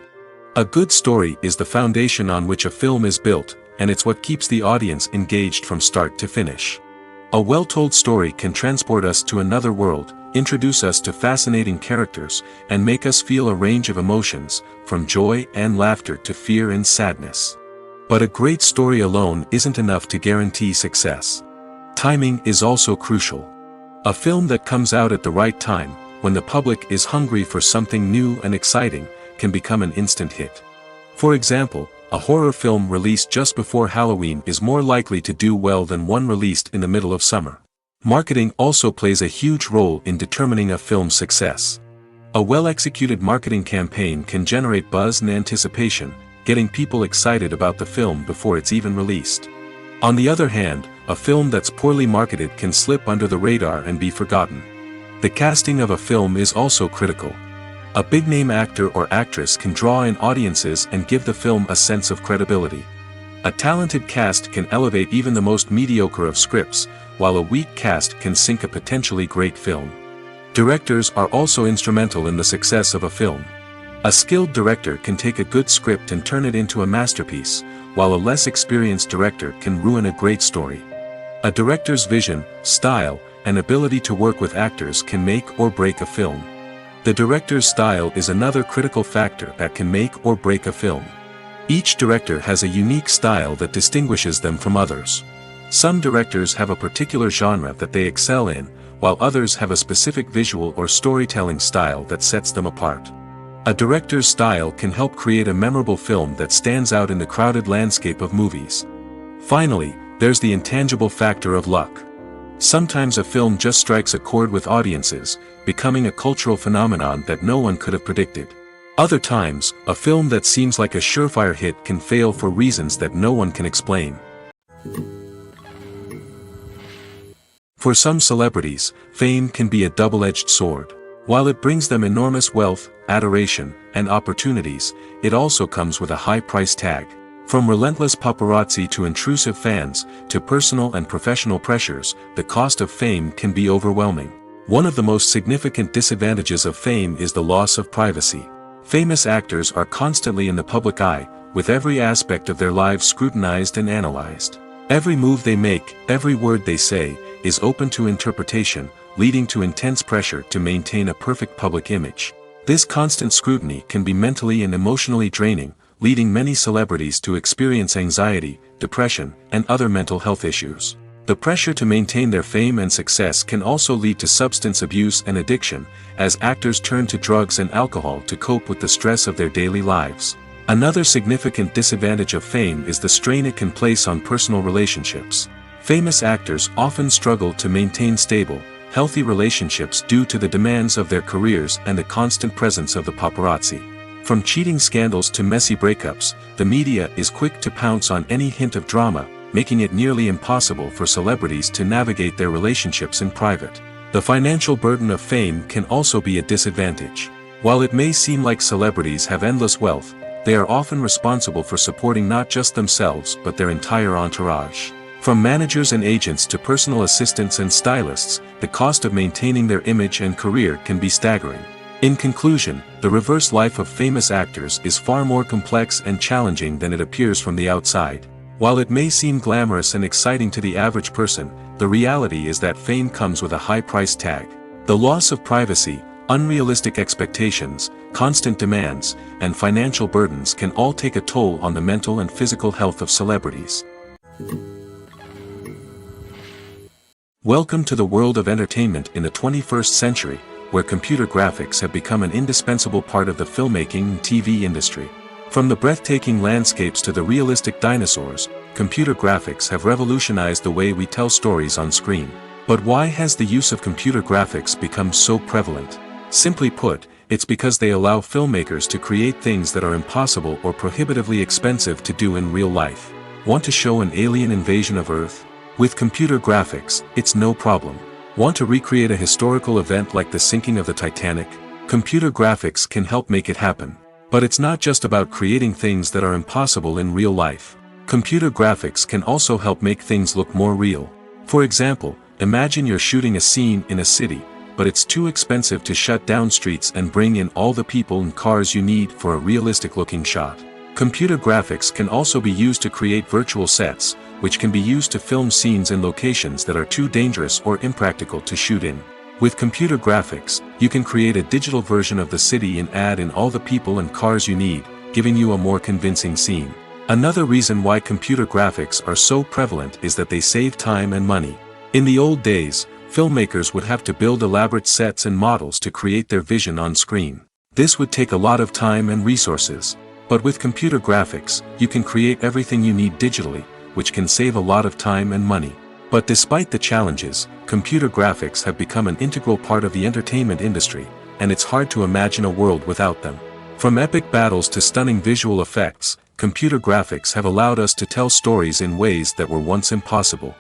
A good story is the foundation on which a film is built, and it's what keeps the audience engaged from start to finish. A well-told story can transport us to another world, introduce us to fascinating characters, and make us feel a range of emotions, from joy and laughter to fear and sadness. But a great story alone isn't enough to guarantee success. Timing is also crucial. A film that comes out at the right time, when the public is hungry for something new and exciting, can become an instant hit. For example, A horror film released just before Halloween is more likely to do well than one released in the middle of summer. Marketing also plays a huge role in determining a film's success. A well-executed marketing campaign can generate buzz and anticipation, getting people excited about the film before it's even released. On the other hand, a film that's poorly marketed can slip under the radar and be forgotten. The casting of a film is also critical. A big-name actor or actress can draw in audiences and give the film a sense of credibility. A talented cast can elevate even the most mediocre of scripts, while a weak cast can sink a potentially great film. Directors are also instrumental in the success of a film. A skilled director can take a good script and turn it into a masterpiece, while a less experienced director can ruin a great story. A director's vision, style, and ability to work with actors can make or break a film. The director's style is another critical factor that can make or break a film. Each director has a unique style that distinguishes them from others. Some directors have a particular genre that they excel in, while others have a specific visual or storytelling style that sets them apart. A director's style can help create a memorable film that stands out in the crowded landscape of movies. Finally, there's the intangible factor of luck. Sometimes a film just strikes a chord with audiences, becoming a cultural phenomenon that no one could have predicted. Other times, a film that seems like a surefire hit can fail for reasons that no one can explain. For some celebrities, fame can be a double-edged sword. While it brings them enormous wealth, adoration, and opportunities, it also comes with a high price tag. From relentless paparazzi to intrusive fans, to personal and professional pressures, the cost of fame can be overwhelming. One of the most significant disadvantages of fame is the loss of privacy. Famous actors are constantly in the public eye, with every aspect of their lives scrutinized and analyzed. Every move they make, every word they say, is open to interpretation, leading to intense pressure to maintain a perfect public image. This constant scrutiny can be mentally and emotionally draining, leading many celebrities to experience anxiety, depression, and other mental health issues. The pressure to maintain their fame and success can also lead to substance abuse and addiction, as actors turn to drugs and alcohol to cope with the stress of their daily lives. Another significant disadvantage of fame is the strain it can place on personal relationships. Famous actors often struggle to maintain stable, healthy relationships due to the demands of their careers and the constant presence of the paparazzi. From cheating scandals to messy breakups, the media is quick to pounce on any hint of drama, making it nearly impossible for celebrities to navigate their relationships in private. The financial burden of fame can also be a disadvantage. While it may seem like celebrities have endless wealth, they are often responsible for supporting not just themselves but their entire entourage. From managers and agents to personal assistants and stylists, the cost of maintaining their image and career can be staggering. In conclusion, the reverse life of famous actors is far more complex and challenging than it appears from the outside. While it may seem glamorous and exciting to the average person, the reality is that fame comes with a high price tag. The loss of privacy, unrealistic expectations, constant demands, and financial burdens can all take a toll on the mental and physical health of celebrities. Welcome to the world of entertainment in the 21st century, where computer graphics have become an indispensable part of the filmmaking and TV industry. From the breathtaking landscapes to the realistic dinosaurs, computer graphics have revolutionized the way we tell stories on screen. But why has the use of computer graphics become so prevalent? Simply put, it's because they allow filmmakers to create things that are impossible or prohibitively expensive to do in real life. Want to show an alien invasion of Earth? With computer graphics, it's no problem. Want to recreate a historical event like the sinking of the Titanic? Computer graphics can help make it happen. But it's not just about creating things that are impossible in real life. Computer graphics can also help make things look more real. For example, imagine you're shooting a scene in a city, but it's too expensive to shut down streets and bring in all the people and cars you need for a realistic-looking shot. Computer graphics can also be used to create virtual sets, which can be used to film scenes in locations that are too dangerous or impractical to shoot in. With computer graphics, you can create a digital version of the city and add in all the people and cars you need, giving you a more convincing scene. Another reason why computer graphics are so prevalent is that they save time and money. In the old days, filmmakers would have to build elaborate sets and models to create their vision on screen. This would take a lot of time and resources. But with computer graphics, you can create everything you need digitally, which can save a lot of time and money. But despite the challenges, computer graphics have become an integral part of the entertainment industry, and it's hard to imagine a world without them. From epic battles to stunning visual effects, computer graphics have allowed us to tell stories in ways that were once impossible.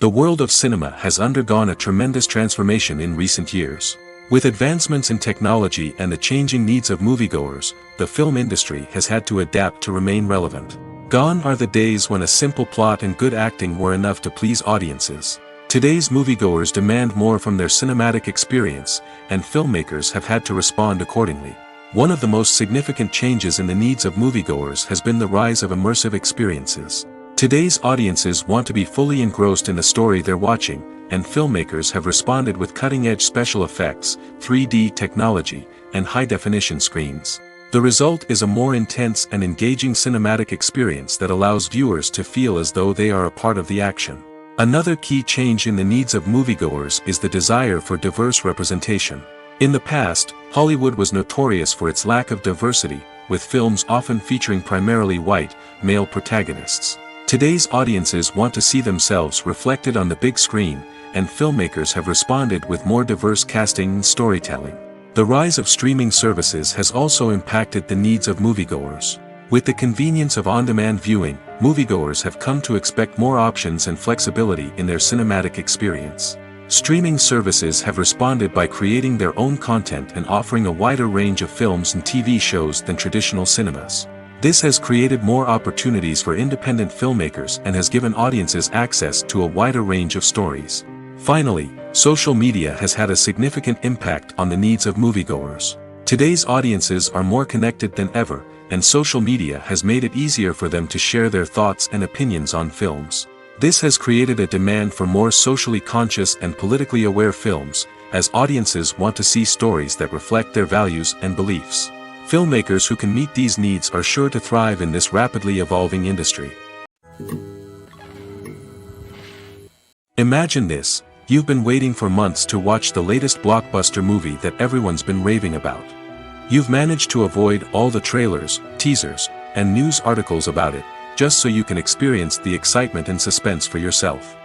The world of cinema has undergone a tremendous transformation in recent years. With advancements in technology and the changing needs of moviegoers, the film industry has had to adapt to remain relevant. Gone are the days when a simple plot and good acting were enough to please audiences. Today's moviegoers demand more from their cinematic experience, and filmmakers have had to respond accordingly. One of the most significant changes in the needs of moviegoers has been the rise of immersive experiences. Today's audiences want to be fully engrossed in the story they're watching, and filmmakers have responded with cutting-edge special effects, 3D technology, and high-definition screens. The result is a more intense and engaging cinematic experience that allows viewers to feel as though they are a part of the action. Another key change in the needs of moviegoers is the desire for diverse representation. In the past, Hollywood was notorious for its lack of diversity, with films often featuring primarily white, male protagonists. Today's audiences want to see themselves reflected on the big screen, and filmmakers have responded with more diverse casting and storytelling. The rise of streaming services has also impacted the needs of moviegoers. With the convenience of on-demand viewing, moviegoers have come to expect more options and flexibility in their cinematic experience. Streaming services have responded by creating their own content and offering a wider range of films and TV shows than traditional cinemas. This has created more opportunities for independent filmmakers and has given audiences access to a wider range of stories. Finally, social media has had a significant impact on the needs of moviegoers. Today's audiences are more connected than ever, and social media has made it easier for them to share their thoughts and opinions on films. This has created a demand for more socially conscious and politically aware films, as audiences want to see stories that reflect their values and beliefs. Filmmakers who can meet these needs are sure to thrive in this rapidly evolving industry. Imagine this: you've been waiting for months to watch the latest blockbuster movie that everyone's been raving about. You've managed to avoid all the trailers, teasers, and news articles about it, just so you can experience the excitement and suspense for yourself.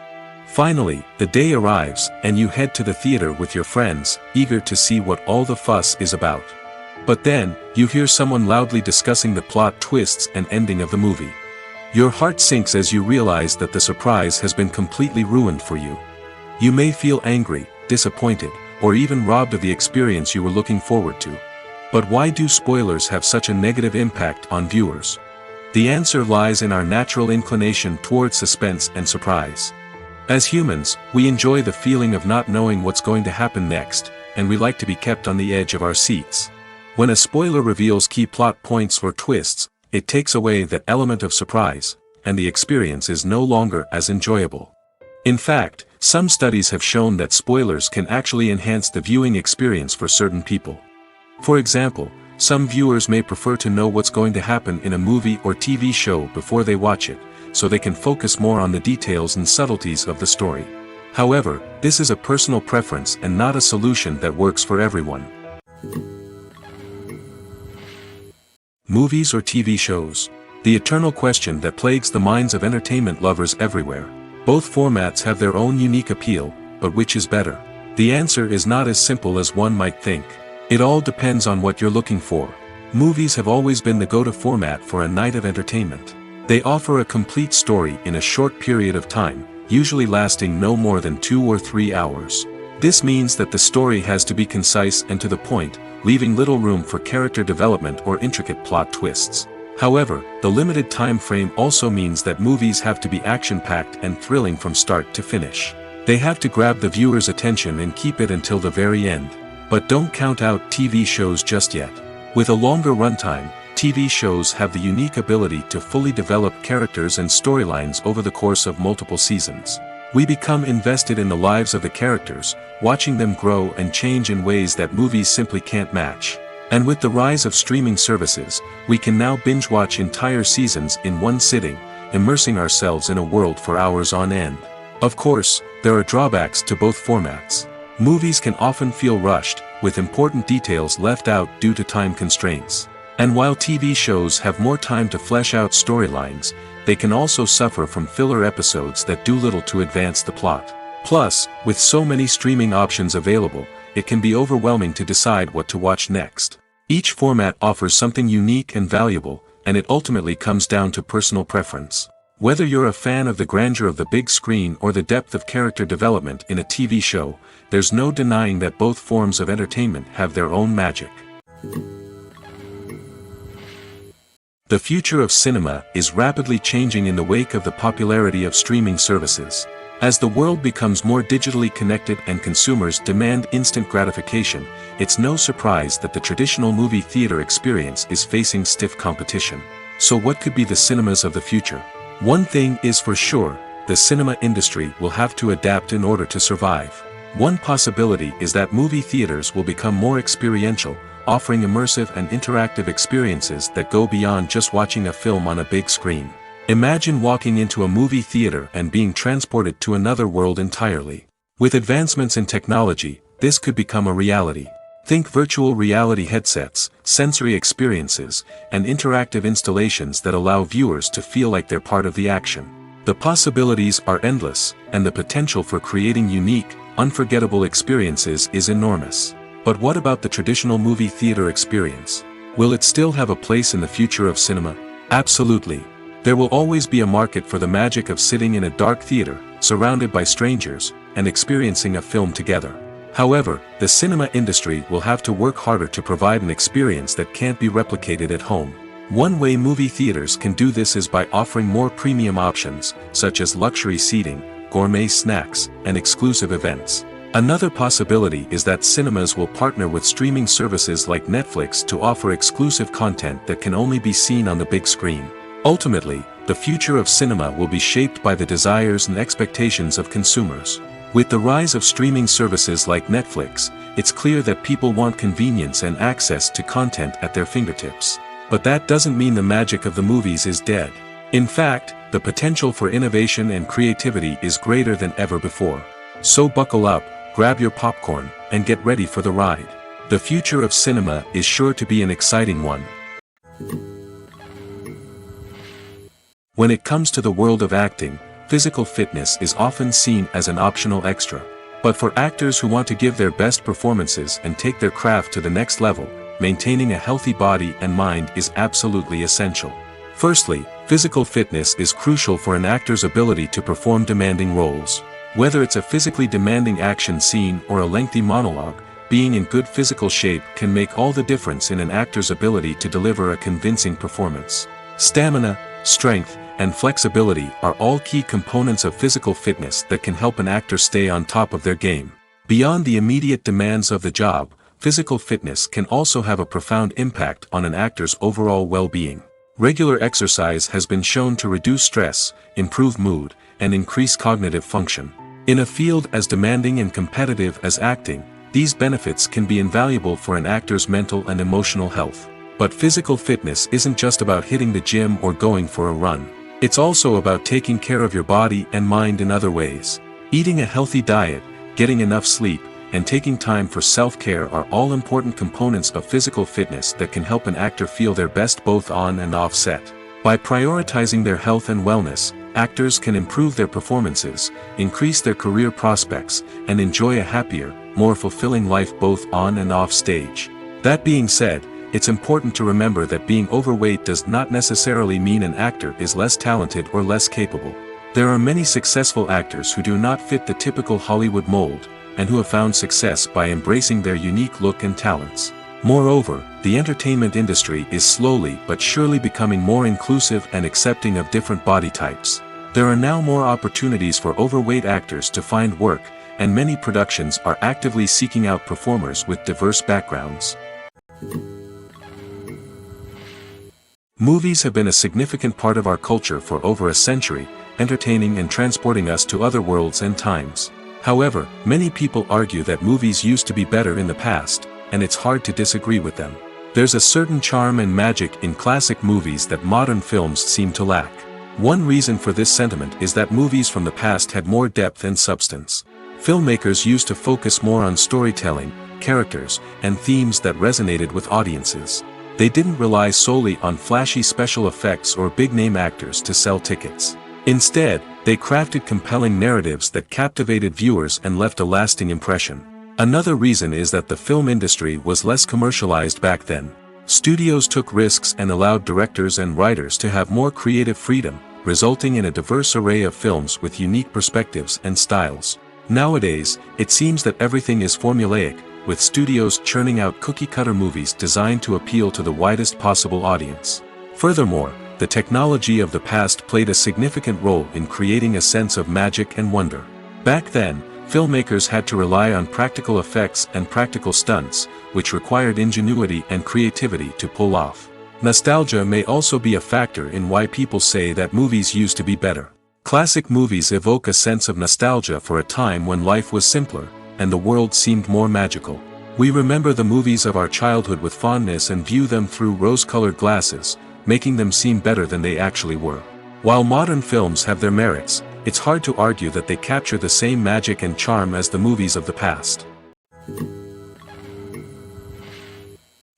Finally, the day arrives, and you head to the theater with your friends, eager to see what all the fuss is about. But then, you hear someone loudly discussing the plot twists and ending of the movie. Your heart sinks as you realize that the surprise has been completely ruined for you. You may feel angry, disappointed, or even robbed of the experience you were looking forward to. But why do spoilers have such a negative impact on viewers? The answer lies in our natural inclination toward suspense and surprise. As humans, we enjoy the feeling of not knowing what's going to happen next, and we like to be kept on the edge of our seats. When a spoiler reveals key plot points or twists, it takes away that element of surprise, and the experience is no longer as enjoyable. In fact, some studies have shown that spoilers can actually enhance the viewing experience for certain people. For example, some viewers may prefer to know what's going to happen in a movie or TV show before they watch it, so they can focus more on the details and subtleties of the story. However, this is a personal preference and not a solution that works for everyone. Movies or TV shows? The eternal question that plagues the minds of entertainment lovers everywhere. Both formats have their own unique appeal, but which is better? The answer is not as simple as one might think. It all depends on what you're looking for. Movies have always been the go-to format for a night of entertainment. They offer a complete story in a short period of time, usually lasting no more than 2 or 3 hours. This means that the story has to be concise and to the point, leaving little room for character development or intricate plot twists. However, the limited time frame also means that movies have to be action-packed and thrilling from start to finish. They have to grab the viewer's attention and keep it until the very end. But don't count out TV shows just yet. With a longer runtime, TV shows have the unique ability to fully develop characters and storylines over the course of multiple seasons. We become invested in the lives of the characters, watching them grow and change in ways that movies simply can't match. And with the rise of streaming services, we can now binge-watch entire seasons in one sitting, immersing ourselves in a world for hours on end. Of course, there are drawbacks to both formats. Movies can often feel rushed, with important details left out due to time constraints. And while TV shows have more time to flesh out storylines, they can also suffer from filler episodes that do little to advance the plot. Plus, with so many streaming options available, it can be overwhelming to decide what to watch next. Each format offers something unique and valuable, and it ultimately comes down to personal preference. Whether you're a fan of the grandeur of the big screen or the depth of character development in a TV show, there's no denying that both forms of entertainment have their own magic. The future of cinema is rapidly changing in the wake of the popularity of streaming services. As the world becomes more digitally connected and consumers demand instant gratification, it's no surprise that the traditional movie theater experience is facing stiff competition. So what could be the cinemas of the future? One thing is for sure, the cinema industry will have to adapt in order to survive. One possibility is that movie theaters will become more experiential, offering immersive and interactive experiences that go beyond just watching a film on a big screen. Imagine walking into a movie theater and being transported to another world entirely. With advancements in technology, this could become a reality. Think virtual reality headsets, sensory experiences, and interactive installations that allow viewers to feel like they're part of the action. The possibilities are endless, and the potential for creating unique, unforgettable experiences is enormous. But what about the traditional movie theater experience? Will it still have a place in the future of cinema? Absolutely. There will always be a market for the magic of sitting in a dark theater, surrounded by strangers, and experiencing a film together. However, the cinema industry will have to work harder to provide an experience that can't be replicated at home. One way movie theaters can do this is by offering more premium options, such as luxury seating, gourmet snacks, and exclusive events. Another possibility is that cinemas will partner with streaming services like Netflix to offer exclusive content that can only be seen on the big screen. Ultimately, the future of cinema will be shaped by the desires and expectations of consumers. With the rise of streaming services like Netflix, it's clear that people want convenience and access to content at their fingertips. But that doesn't mean the magic of the movies is dead. In fact, the potential for innovation and creativity is greater than ever before. So buckle up, grab your popcorn, and get ready for the ride. The future of cinema is sure to be an exciting one. When it comes to the world of acting, physical fitness is often seen as an optional extra. But for actors who want to give their best performances and take their craft to the next level, maintaining a healthy body and mind is absolutely essential. Firstly, physical fitness is crucial for an actor's ability to perform demanding roles. Whether it's a physically demanding action scene or a lengthy monologue, being in good physical shape can make all the difference in an actor's ability to deliver a convincing performance. Stamina, strength, and flexibility are all key components of physical fitness that can help an actor stay on top of their game. Beyond the immediate demands of the job, physical fitness can also have a profound impact on an actor's overall well-being. Regular exercise has been shown to reduce stress, improve mood, and increase cognitive function. In a field as demanding and competitive as acting, these benefits can be invaluable for an actor's mental and emotional health. But physical fitness isn't just about hitting the gym or going for a run. It's also about taking care of your body and mind in other ways. Eating a healthy diet, getting enough sleep, and taking time for self-care are all important components of physical fitness that can help an actor feel their best both on and off set. By prioritizing their health and wellness, actors can improve their performances, increase their career prospects, and enjoy a happier, more fulfilling life both on and off stage. That being said, it's important to remember that being overweight does not necessarily mean an actor is less talented or less capable. There are many successful actors who do not fit the typical Hollywood mold, and who have found success by embracing their unique look and talents. Moreover, the entertainment industry is slowly but surely becoming more inclusive and accepting of different body types. There are now more opportunities for overweight actors to find work, and many productions are actively seeking out performers with diverse backgrounds. Movies have been a significant part of our culture for over a century, entertaining and transporting us to other worlds and times. However, many people argue that movies used to be better in the past, and it's hard to disagree with them. There's a certain charm and magic in classic movies that modern films seem to lack. One reason for this sentiment is that movies from the past had more depth and substance. Filmmakers used to focus more on storytelling, characters, and themes that resonated with audiences. They didn't rely solely on flashy special effects or big-name actors to sell tickets. Instead, they crafted compelling narratives that captivated viewers and left a lasting impression. Another reason is that the film industry was less commercialized back then. Studios took risks and allowed directors and writers to have more creative freedom, resulting in a diverse array of films with unique perspectives and styles. Nowadays, it seems that everything is formulaic, with studios churning out cookie-cutter movies designed to appeal to the widest possible audience. Furthermore, the technology of the past played a significant role in creating a sense of magic and wonder. Back then, filmmakers had to rely on practical effects and practical stunts, which required ingenuity and creativity to pull off. Nostalgia may also be a factor in why people say that movies used to be better. Classic movies evoke a sense of nostalgia for a time when life was simpler, and the world seemed more magical. We remember the movies of our childhood with fondness and view them through rose-colored glasses, making them seem better than they actually were. While modern films have their merits, it's hard to argue that they capture the same magic and charm as the movies of the past.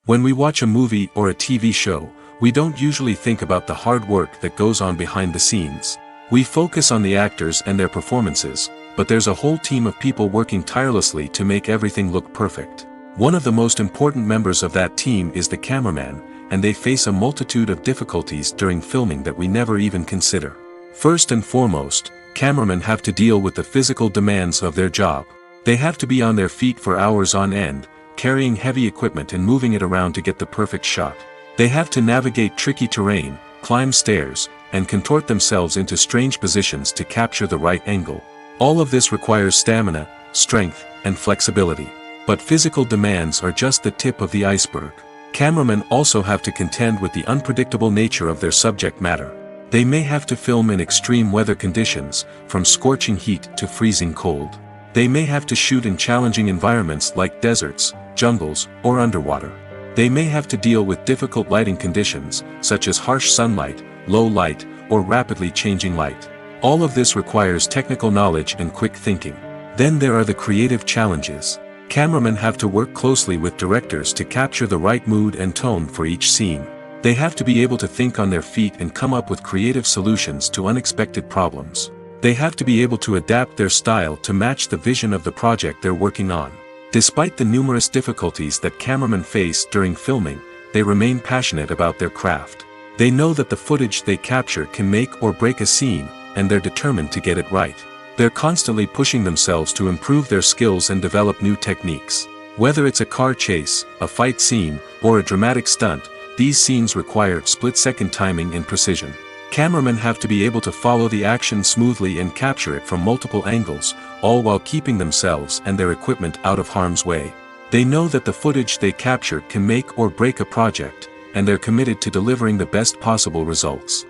When we watch a movie or a TV show, we don't usually think about the hard work that goes on behind the scenes. We focus on the actors and their performances, but there's a whole team of people working tirelessly to make everything look perfect. One of the most important members of that team is the cameraman, and they face a multitude of difficulties during filming that we never even consider. First and foremost, cameramen have to deal with the physical demands of their job. They have to be on their feet for hours on end, carrying heavy equipment and moving it around to get the perfect shot. They have to navigate tricky terrain, climb stairs, and contort themselves into strange positions to capture the right angle. All of this requires stamina, strength, and flexibility. But physical demands are just the tip of the iceberg. Cameramen also have to contend with the unpredictable nature of their subject matter. They may have to film in extreme weather conditions, from scorching heat to freezing cold. They may have to shoot in challenging environments like deserts, jungles, or underwater. They may have to deal with difficult lighting conditions, such as harsh sunlight, low light, or rapidly changing light. All of this requires technical knowledge and quick thinking. Then there are the creative challenges. Cameramen have to work closely with directors to capture the right mood and tone for each scene. They have to be able to think on their feet and come up with creative solutions to unexpected problems. They have to be able to adapt their style to match the vision of the project they're working on. Despite the numerous difficulties that cameramen face during filming, they remain passionate about their craft. They know that the footage they capture can make or break a scene, and they're determined to get it right. They're constantly pushing themselves to improve their skills and develop new techniques. Whether it's a car chase, a fight scene, or a dramatic stunt, these scenes require split-second timing and precision. Cameramen have to be able to follow the action smoothly and capture it from multiple angles, all while keeping themselves and their equipment out of harm's way. They know that the footage they capture can make or break a project, and they're committed to delivering the best possible results.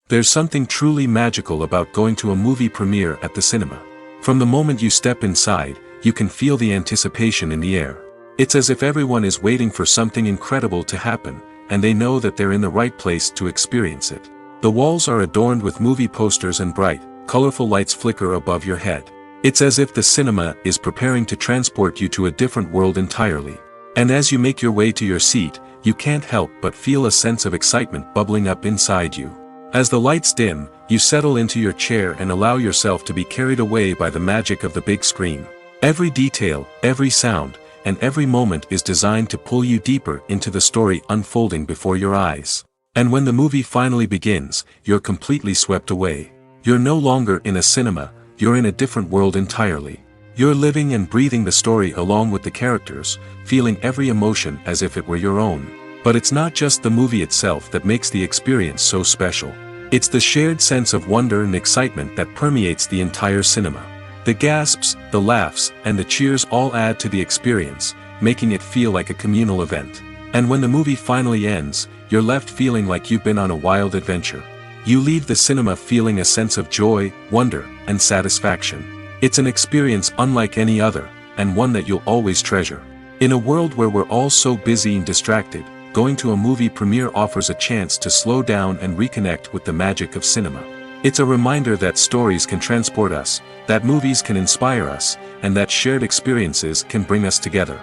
There's something truly magical about going to a movie premiere at the cinema. From the moment you step inside, you can feel the anticipation in the air. It's as if everyone is waiting for something incredible to happen, and they know that they're in the right place to experience it. The walls are adorned with movie posters and bright, colorful lights flicker above your head. It's as if the cinema is preparing to transport you to a different world entirely. And as you make your way to your seat, you can't help but feel a sense of excitement bubbling up inside you. As the lights dim, you settle into your chair and allow yourself to be carried away by the magic of the big screen. Every detail, every sound, and every moment is designed to pull you deeper into the story unfolding before your eyes. And when the movie finally begins, you're completely swept away. You're no longer in a cinema, you're in a different world entirely. You're living and breathing the story along with the characters, feeling every emotion as if it were your own. But it's not just the movie itself that makes the experience so special. It's the shared sense of wonder and excitement that permeates the entire cinema. The gasps, the laughs, and the cheers all add to the experience, making it feel like a communal event. And when the movie finally ends, you're left feeling like you've been on a wild adventure. You leave the cinema feeling a sense of joy, wonder, and satisfaction. It's an experience unlike any other, and one that you'll always treasure. In a world where we're all so busy and distracted, going to a movie premiere offers a chance to slow down and reconnect with the magic of cinema. It's a reminder that stories can transport us, that movies can inspire us, and that shared experiences can bring us together.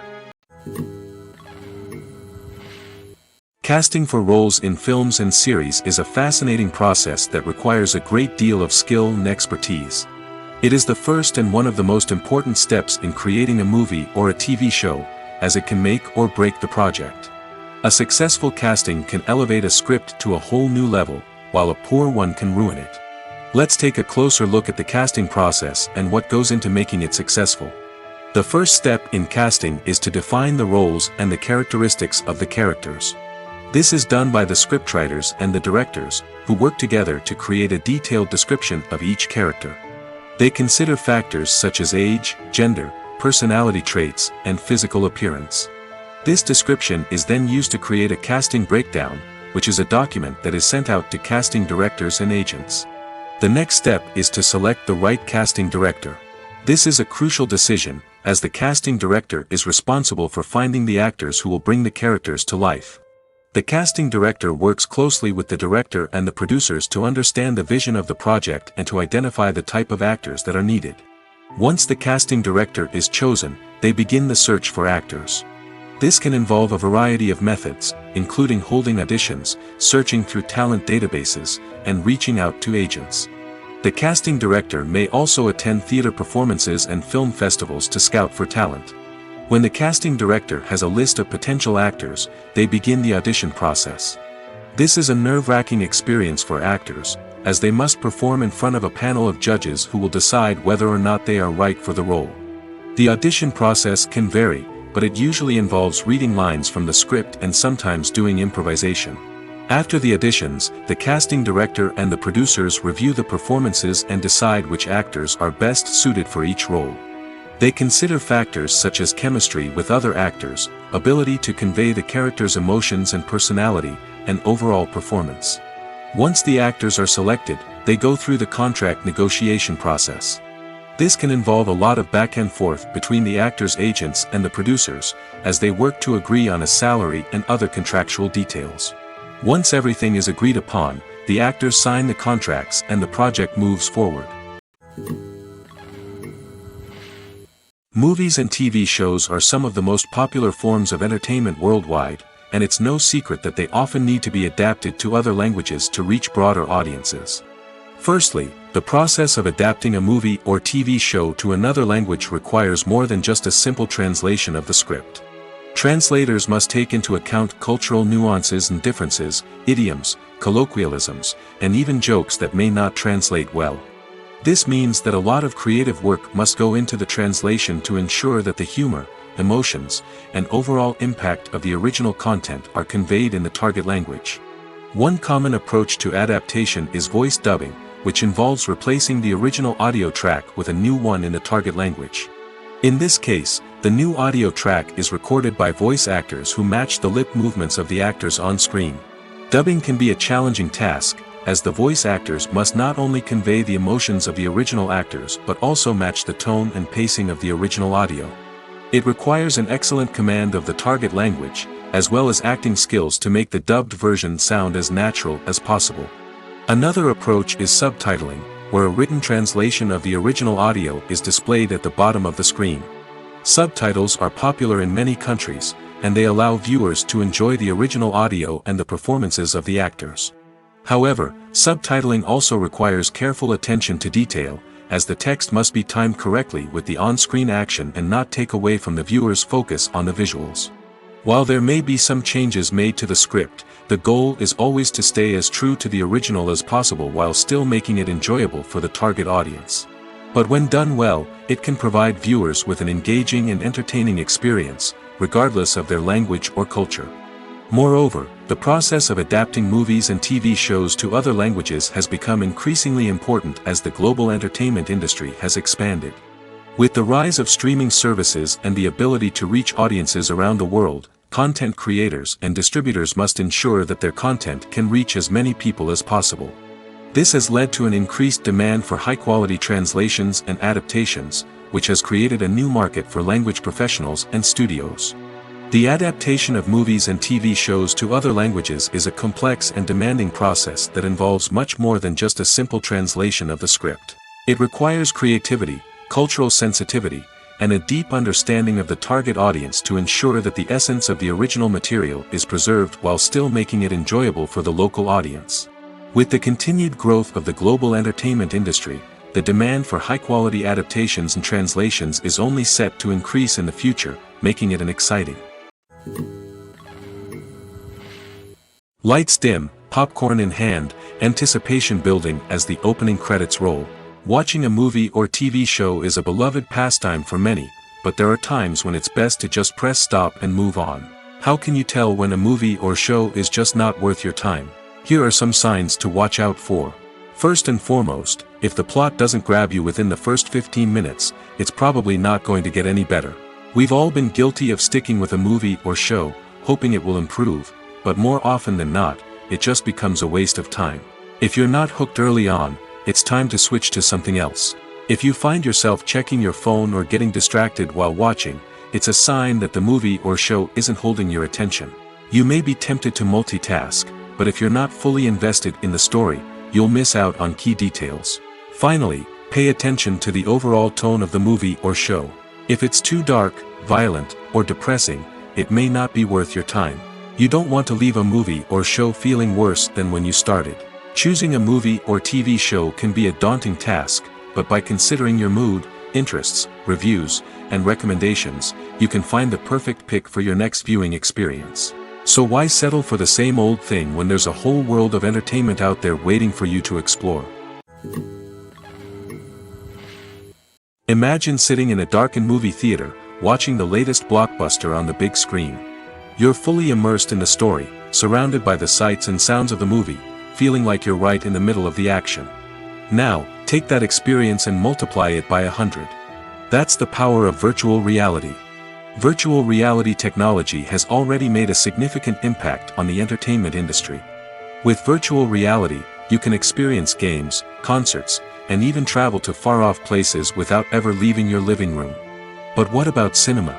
Casting for roles in films and series is a fascinating process that requires a great deal of skill and expertise. It is the first and one of the most important steps in creating a movie or a TV show, as it can make or break the project. A successful casting can elevate a script to a whole new level, while a poor one can ruin it. Let's take a closer look at the casting process and what goes into making it successful. The first step in casting is to define the roles and the characteristics of the characters. This is done by the scriptwriters and the directors, who work together to create a detailed description of each character. They consider factors such as age, gender, personality traits, and physical appearance. This description is then used to create a casting breakdown, which is a document that is sent out to casting directors and agents. The next step is to select the right casting director. This is a crucial decision, as the casting director is responsible for finding the actors who will bring the characters to life. The casting director works closely with the director and the producers to understand the vision of the project and to identify the type of actors that are needed. Once the casting director is chosen, they begin the search for actors. This can involve a variety of methods, including holding auditions, searching through talent databases, and reaching out to agents. The casting director may also attend theater performances and film festivals to scout for talent. When the casting director has a list of potential actors, they begin the audition process. This is a nerve-wracking experience for actors, as they must perform in front of a panel of judges who will decide whether or not they are right for the role. The audition process can vary, but it usually involves reading lines from the script and sometimes doing improvisation. After the auditions, the casting director and the producers review the performances and decide which actors are best suited for each role. They consider factors such as chemistry with other actors, ability to convey the character's emotions and personality, and overall performance. Once the actors are selected, they go through the contract negotiation process. This can involve a lot of back and forth between the actors' agents and the producers, as they work to agree on a salary and other contractual details. Once everything is agreed upon, the actors sign the contracts and the project moves forward. Movies and TV shows are some of the most popular forms of entertainment worldwide, and it's no secret that they often need to be adapted to other languages to reach broader audiences. Firstly, the process of adapting a movie or TV show to another language requires more than just a simple translation of the script. Translators must take into account cultural nuances and differences, idioms, colloquialisms, and even jokes that may not translate well. This means that a lot of creative work must go into the translation to ensure that the humor, emotions, and overall impact of the original content are conveyed in the target language. One common approach to adaptation is voice dubbing, which involves replacing the original audio track with a new one in the target language. In this case, the new audio track is recorded by voice actors who match the lip movements of the actors on screen. Dubbing can be a challenging task, as the voice actors must not only convey the emotions of the original actors but also match the tone and pacing of the original audio. It requires an excellent command of the target language, as well as acting skills to make the dubbed version sound as natural as possible. Another approach is subtitling, where a written translation of the original audio is displayed at the bottom of the screen. Subtitles are popular in many countries, and they allow viewers to enjoy the original audio and the performances of the actors. However, subtitling also requires careful attention to detail, as the text must be timed correctly with the on-screen action and not take away from the viewer's focus on the visuals. While there may be some changes made to the script, the goal is always to stay as true to the original as possible while still making it enjoyable for the target audience. But when done well, it can provide viewers with an engaging and entertaining experience, regardless of their language or culture. Moreover, the process of adapting movies and TV shows to other languages has become increasingly important as the global entertainment industry has expanded. With the rise of streaming services and the ability to reach audiences around the world, content creators and distributors must ensure that their content can reach as many people as possible. This has led to an increased demand for high-quality translations and adaptations, which has created a new market for language professionals and studios. The adaptation of movies and TV shows to other languages is a complex and demanding process that involves much more than just a simple translation of the script. It requires creativity, cultural sensitivity, and a deep understanding of the target audience to ensure that the essence of the original material is preserved while still making it enjoyable for the local audience. With the continued growth of the global entertainment industry, the demand for high-quality adaptations and translations is only set to increase in the future, making it an exciting. Lights dim, popcorn in hand, anticipation building as the opening credits roll. Watching a movie or TV show is a beloved pastime for many, but there are times when it's best to just press stop and move on. How can you tell when a movie or show is just not worth your time? Here are some signs to watch out for. First and foremost, if the plot doesn't grab you within the first 15 minutes, it's probably not going to get any better. We've all been guilty of sticking with a movie or show, hoping it will improve, but more often than not, it just becomes a waste of time. If you're not hooked early on, it's time to switch to something else. If you find yourself checking your phone or getting distracted while watching, it's a sign that the movie or show isn't holding your attention. You may be tempted to multitask, but if you're not fully invested in the story, you'll miss out on key details. Finally, pay attention to the overall tone of the movie or show. If it's too dark, violent, or depressing, it may not be worth your time. You don't want to leave a movie or show feeling worse than when you started. Choosing a movie or TV show can be a daunting task, but by considering your mood, interests, reviews, and recommendations, you can find the perfect pick for your next viewing experience. So why settle for the same old thing when there's a whole world of entertainment out there waiting for you to explore? Imagine sitting in a darkened movie theater, watching the latest blockbuster on the big screen. You're fully immersed in the story, surrounded by the sights and sounds of the movie, feeling like you're right in the middle of the action. Now, take that experience and multiply it by 100. That's the power of virtual reality. Virtual reality technology has already made a significant impact on the entertainment industry. With virtual reality, you can experience games, concerts, and even travel to far-off places without ever leaving your living room. But what about cinema?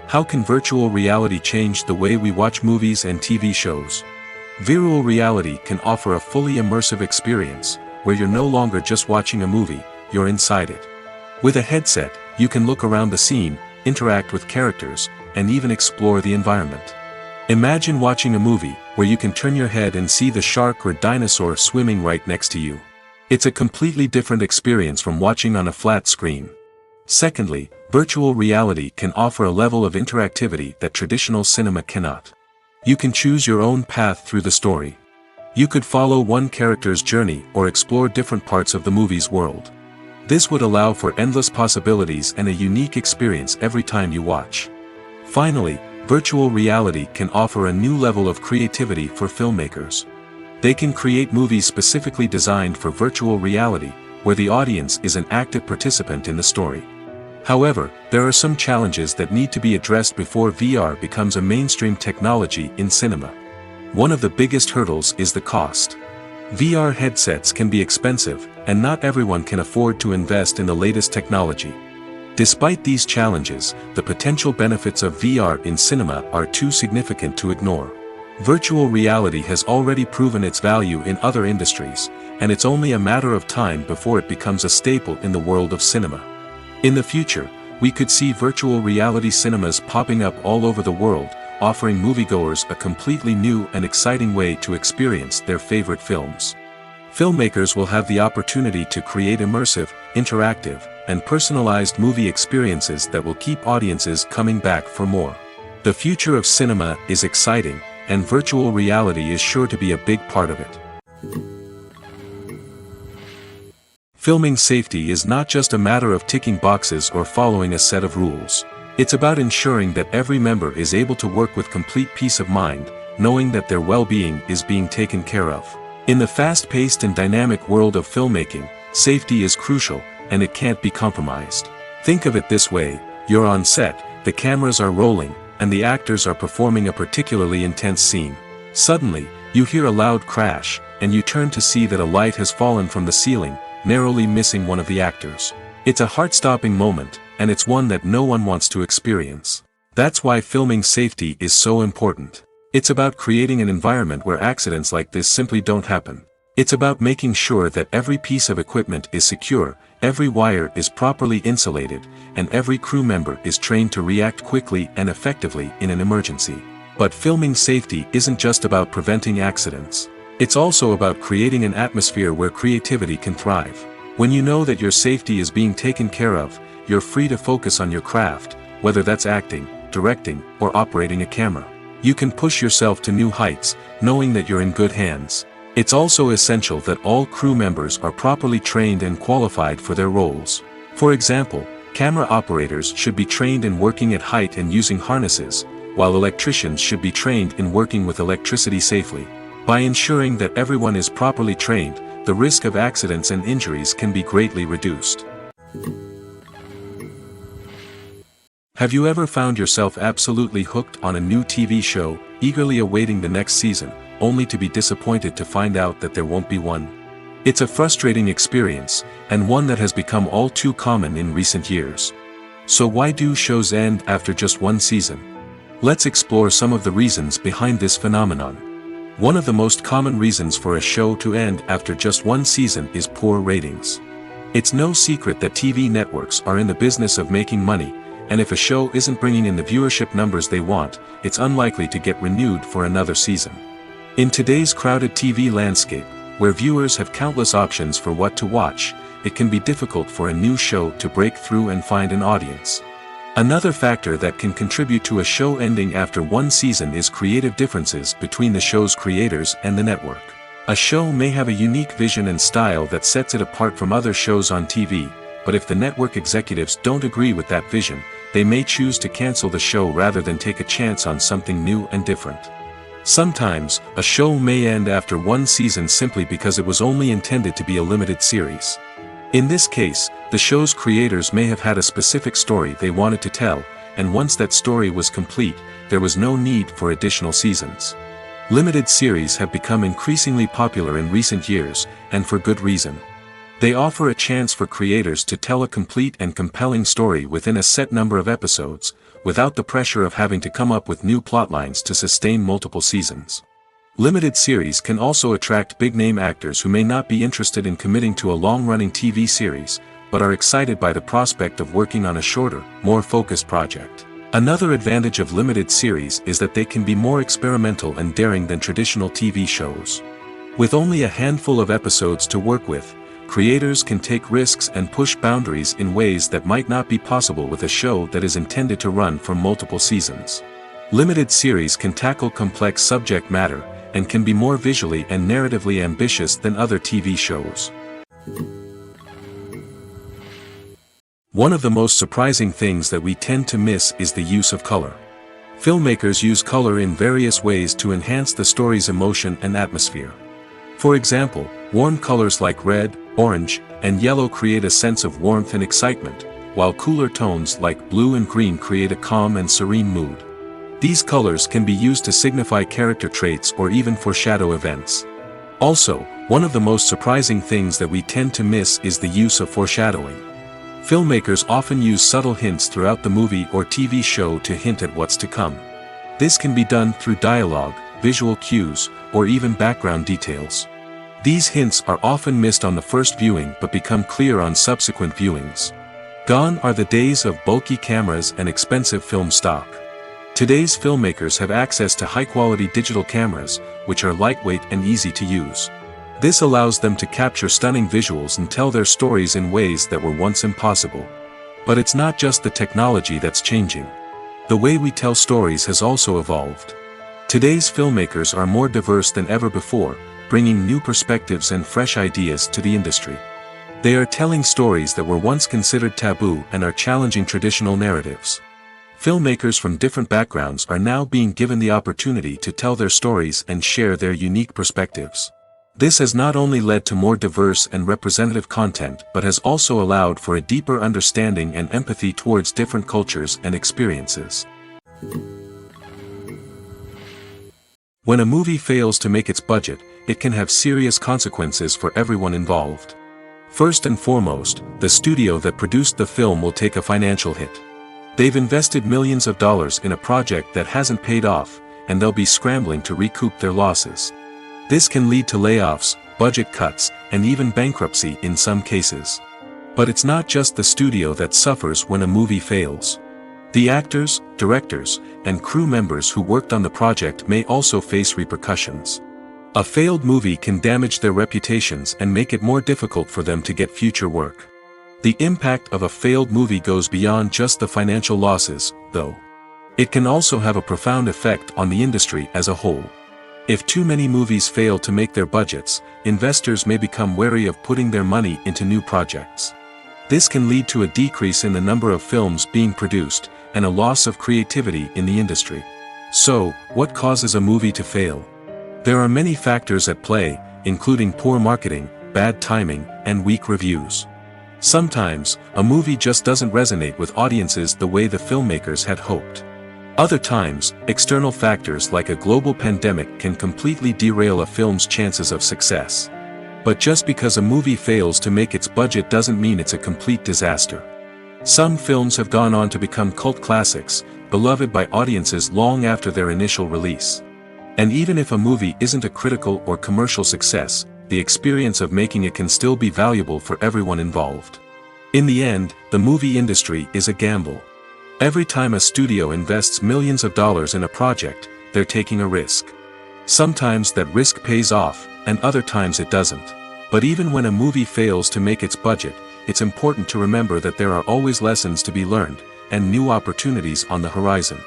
How can virtual reality change the way we watch movies and TV shows? Virtual reality can offer a fully immersive experience, where you're no longer just watching a movie, you're inside it. With a headset, you can look around the scene, interact with characters, and even explore the environment. Imagine watching a movie, where you can turn your head and see the shark or dinosaur swimming right next to you. It's a completely different experience from watching on a flat screen. Secondly, virtual reality can offer a level of interactivity that traditional cinema cannot. You can choose your own path through the story. You could follow one character's journey or explore different parts of the movie's world. This would allow for endless possibilities and a unique experience every time you watch. Finally, virtual reality can offer a new level of creativity for filmmakers. They can create movies specifically designed for virtual reality, where the audience is an active participant in the story. However, there are some challenges that need to be addressed before VR becomes a mainstream technology in cinema. One of the biggest hurdles is the cost. VR headsets can be expensive, and not everyone can afford to invest in the latest technology. Despite these challenges, the potential benefits of VR in cinema are too significant to ignore. Virtual reality has already proven its value in other industries, and it's only a matter of time before it becomes a staple in the world of cinema. In the future, we could see virtual reality cinemas popping up all over the world, offering moviegoers a completely new and exciting way to experience their favorite films. Filmmakers will have the opportunity to create immersive, interactive, and personalized movie experiences that will keep audiences coming back for more. The future of cinema is exciting, and virtual reality is sure to be a big part of it. Filming safety is not just a matter of ticking boxes or following a set of rules. It's about ensuring that every member is able to work with complete peace of mind, knowing that their well-being is being taken care of. In the fast-paced and dynamic world of filmmaking, safety is crucial, and it can't be compromised. Think of it this way: you're on set, the cameras are rolling, and the actors are performing a particularly intense scene. Suddenly, you hear a loud crash, and you turn to see that a light has fallen from the ceiling, narrowly missing one of the actors. It's a heart-stopping moment, and it's one that no one wants to experience. That's why filming safety is so important. It's about creating an environment where accidents like this simply don't happen. It's about making sure that every piece of equipment is secure, every wire is properly insulated, and every crew member is trained to react quickly and effectively in an emergency. But filming safety isn't just about preventing accidents. It's also about creating an atmosphere where creativity can thrive. When you know that your safety is being taken care of, you're free to focus on your craft, whether that's acting, directing, or operating a camera. You can push yourself to new heights, knowing that you're in good hands. It's also essential that all crew members are properly trained and qualified for their roles. For example, camera operators should be trained in working at height and using harnesses, while electricians should be trained in working with electricity safely. By ensuring that everyone is properly trained, the risk of accidents and injuries can be greatly reduced. Have you ever found yourself absolutely hooked on a new TV show, eagerly awaiting the next season, only to be disappointed to find out that there won't be one? It's a frustrating experience, and one that has become all too common in recent years. So why do shows end after just one season? Let's explore some of the reasons behind this phenomenon. One of the most common reasons for a show to end after just one season is poor ratings. It's no secret that TV networks are in the business of making money, and if a show isn't bringing in the viewership numbers they want, it's unlikely to get renewed for another season. In today's crowded TV landscape, where viewers have countless options for what to watch, it can be difficult for a new show to break through and find an audience. Another factor that can contribute to a show ending after one season is creative differences between the show's creators and the network. A show may have a unique vision and style that sets it apart from other shows on TV, but if the network executives don't agree with that vision, they may choose to cancel the show rather than take a chance on something new and different. Sometimes, a show may end after one season simply because it was only intended to be a limited series. In this case, the show's creators may have had a specific story they wanted to tell, and once that story was complete, there was no need for additional seasons. Limited series have become increasingly popular in recent years, and for good reason. They offer a chance for creators to tell a complete and compelling story within a set number of episodes, without the pressure of having to come up with new plotlines to sustain multiple seasons. Limited series can also attract big-name actors who may not be interested in committing to a long-running TV series, but are excited by the prospect of working on a shorter, more focused project. Another advantage of limited series is that they can be more experimental and daring than traditional TV shows. With only a handful of episodes to work with, creators can take risks and push boundaries in ways that might not be possible with a show that is intended to run for multiple seasons. Limited series can tackle complex subject matter, and can be more visually and narratively ambitious than other TV shows. One of the most surprising things that we tend to miss is the use of color. Filmmakers use color in various ways to enhance the story's emotion and atmosphere. For example, warm colors like red, orange, and yellow create a sense of warmth and excitement, while cooler tones like blue and green create a calm and serene mood. These colors can be used to signify character traits or even foreshadow events. Also, one of the most surprising things that we tend to miss is the use of foreshadowing. Filmmakers often use subtle hints throughout the movie or TV show to hint at what's to come. This can be done through dialogue, visual cues, or even background details. These hints are often missed on the first viewing but become clear on subsequent viewings. Gone are the days of bulky cameras and expensive film stock. Today's filmmakers have access to high-quality digital cameras, which are lightweight and easy to use. This allows them to capture stunning visuals and tell their stories in ways that were once impossible. But it's not just the technology that's changing. The way we tell stories has also evolved. Today's filmmakers are more diverse than ever before, bringing new perspectives and fresh ideas to the industry. They are telling stories that were once considered taboo and are challenging traditional narratives. Filmmakers from different backgrounds are now being given the opportunity to tell their stories and share their unique perspectives. This has not only led to more diverse and representative content but has also allowed for a deeper understanding and empathy towards different cultures and experiences. When a movie fails to make its budget, it can have serious consequences for everyone involved. First and foremost, the studio that produced the film will take a financial hit. They've invested millions of dollars in a project that hasn't paid off, and they'll be scrambling to recoup their losses. This can lead to layoffs, budget cuts, and even bankruptcy in some cases. But it's not just the studio that suffers when a movie fails. The actors, directors, and crew members who worked on the project may also face repercussions. A failed movie can damage their reputations and make it more difficult for them to get future work. The impact of a failed movie goes beyond just the financial losses, though. It can also have a profound effect on the industry as a whole. If too many movies fail to make their budgets, investors may become wary of putting their money into new projects. This can lead to a decrease in the number of films being produced, and a loss of creativity in the industry. So, what causes a movie to fail? There are many factors at play, including poor marketing, bad timing, and weak reviews. Sometimes, a movie just doesn't resonate with audiences the way the filmmakers had hoped. Other times, external factors like a global pandemic can completely derail a film's chances of success. But just because a movie fails to make its budget doesn't mean it's a complete disaster. Some films have gone on to become cult classics, beloved by audiences long after their initial release. And even if a movie isn't a critical or commercial success, the experience of making it can still be valuable for everyone involved. In the end, the movie industry is a gamble. Every time a studio invests millions of dollars in a project, they're taking a risk. Sometimes that risk pays off, and other times it doesn't. But even when a movie fails to make its budget, it's important to remember that there are always lessons to be learned, and new opportunities on the horizon.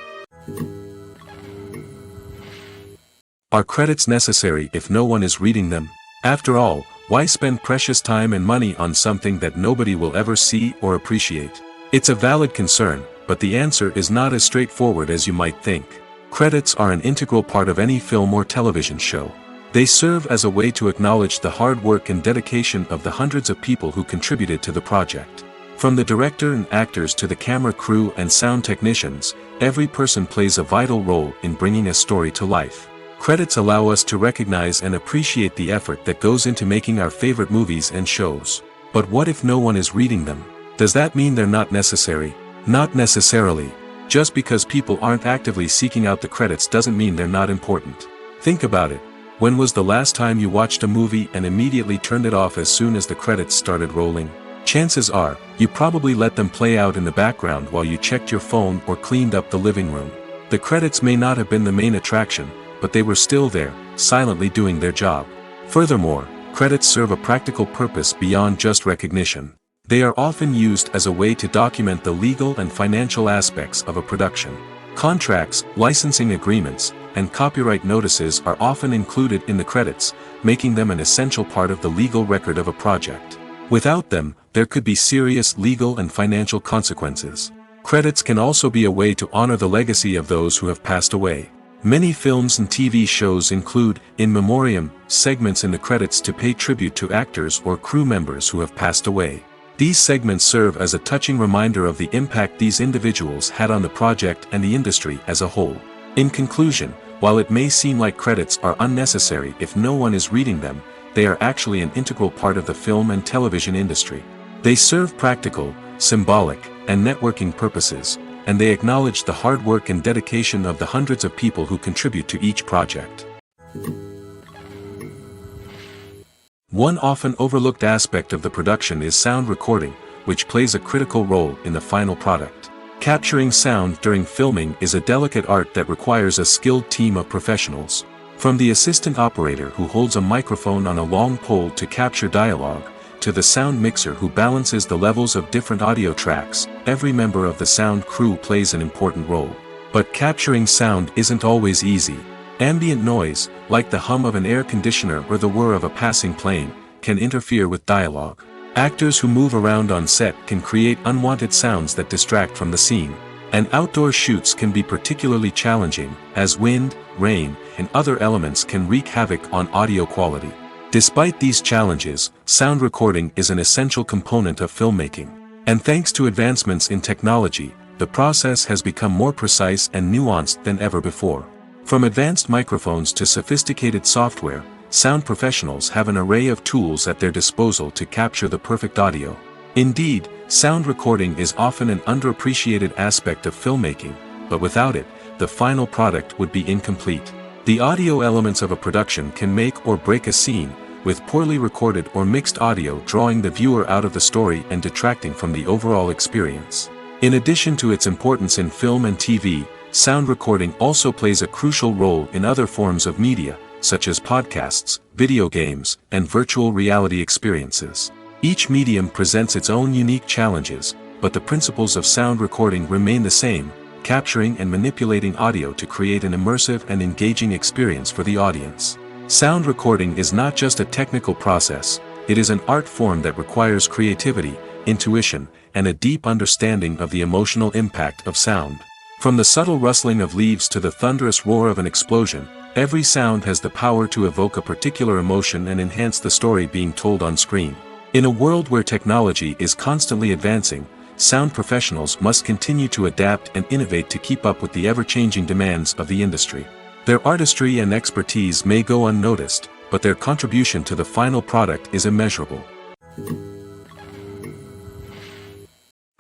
Are credits necessary if no one is reading them? After all, why spend precious time and money on something that nobody will ever see or appreciate? It's a valid concern, but the answer is not as straightforward as you might think. Credits are an integral part of any film or television show. They serve as a way to acknowledge the hard work and dedication of the hundreds of people who contributed to the project. From the director and actors to the camera crew and sound technicians, every person plays a vital role in bringing a story to life. Credits allow us to recognize and appreciate the effort that goes into making our favorite movies and shows. But what if no one is reading them? Does that mean they're not necessary? Not necessarily. Just because people aren't actively seeking out the credits doesn't mean they're not important. Think about it. When was the last time you watched a movie and immediately turned it off as soon as the credits started rolling? Chances are, you probably let them play out in the background while you checked your phone or cleaned up the living room. The credits may not have been the main attraction, but they were still there, silently doing their job. Furthermore, credits serve a practical purpose beyond just recognition. They are often used as a way to document the legal and financial aspects of a production. Contracts, licensing agreements, and copyright notices are often included in the credits, making them an essential part of the legal record of a project. Without them, there could be serious legal and financial consequences. Credits can also be a way to honor the legacy of those who have passed away. Many films and TV shows include, in memoriam, segments in the credits to pay tribute to actors or crew members who have passed away. These segments serve as a touching reminder of the impact these individuals had on the project and the industry as a whole. In conclusion, while it may seem like credits are unnecessary if no one is reading them, they are actually an integral part of the film and television industry. They serve practical, symbolic, and networking purposes, and they acknowledge the hard work and dedication of the hundreds of people who contribute to each project. One often overlooked aspect of the production is sound recording, which plays a critical role in the final product. Capturing sound during filming is a delicate art that requires a skilled team of professionals. From the assistant operator who holds a microphone on a long pole to capture dialogue, to the sound mixer who balances the levels of different audio tracks, every member of the sound crew plays an important role. But capturing sound isn't always easy. Ambient noise, like the hum of an air conditioner or the whir of a passing plane, can interfere with dialogue. Actors who move around on set can create unwanted sounds that distract from the scene. And outdoor shoots can be particularly challenging, as wind, rain, and other elements can wreak havoc on audio quality. Despite these challenges, sound recording is an essential component of filmmaking. And thanks to advancements in technology, the process has become more precise and nuanced than ever before. From advanced microphones to sophisticated software, sound professionals have an array of tools at their disposal to capture the perfect audio. Indeed, sound recording is often an underappreciated aspect of filmmaking, but without it, the final product would be incomplete. The audio elements of a production can make or break a scene, with poorly recorded or mixed audio drawing the viewer out of the story and detracting from the overall experience. In addition to its importance in film and TV, sound recording also plays a crucial role in other forms of media, such as podcasts, video games, and virtual reality experiences. Each medium presents its own unique challenges, but the principles of sound recording remain the same, capturing and manipulating audio to create an immersive and engaging experience for the audience. Sound recording is not just a technical process, it is an art form that requires creativity, intuition, and a deep understanding of the emotional impact of sound. From the subtle rustling of leaves to the thunderous roar of an explosion, every sound has the power to evoke a particular emotion and enhance the story being told on screen. In a world where technology is constantly advancing, sound professionals must continue to adapt and innovate to keep up with the ever-changing demands of the industry. Their artistry and expertise may go unnoticed, but their contribution to the final product is immeasurable.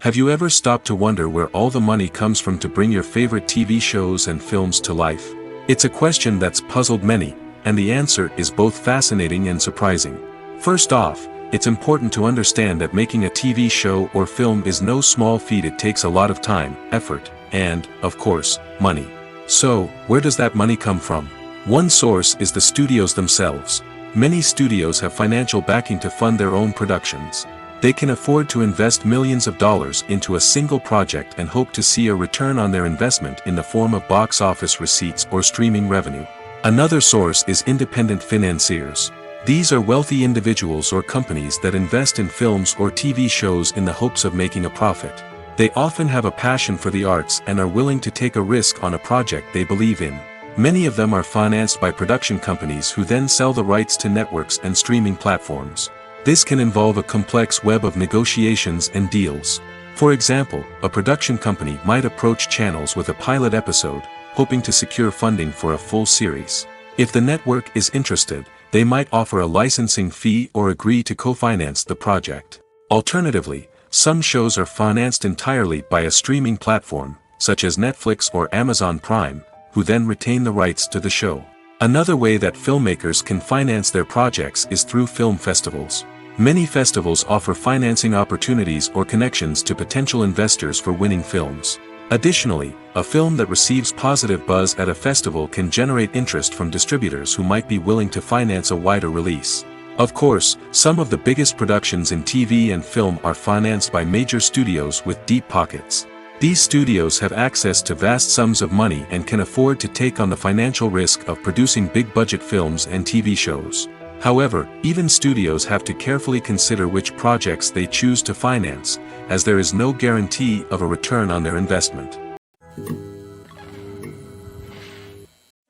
Have you ever stopped to wonder where all the money comes from to bring your favorite TV shows and films to life? It's a question that's puzzled many, and the answer is both fascinating and surprising. First off, it's important to understand that making a TV show or film is no small feat. It takes a lot of time, effort, and, of course, money. So, where does that money come from? One source is the studios themselves. Many studios have financial backing to fund their own productions. They can afford to invest millions of dollars into a single project and hope to see a return on their investment in the form of box office receipts or streaming revenue. Another source is independent financiers. These are wealthy individuals or companies that invest in films or TV shows in the hopes of making a profit. They often have a passion for the arts and are willing to take a risk on a project they believe in. Many of them are financed by production companies who then sell the rights to networks and streaming platforms. This can involve a complex web of negotiations and deals. For example, a production company might approach channels with a pilot episode, hoping to secure funding for a full series. If the network is interested, they might offer a licensing fee or agree to co-finance the project. Alternatively, some shows are financed entirely by a streaming platform, such as Netflix or Amazon Prime, who then retain the rights to the show. Another way that filmmakers can finance their projects is through film festivals. Many festivals offer financing opportunities or connections to potential investors for winning films. Additionally, a film that receives positive buzz at a festival can generate interest from distributors who might be willing to finance a wider release. Of course, some of the biggest productions in TV and film are financed by major studios with deep pockets. These studios have access to vast sums of money and can afford to take on the financial risk of producing big-budget films and TV shows. However, even studios have to carefully consider which projects they choose to finance, as there is no guarantee of a return on their investment.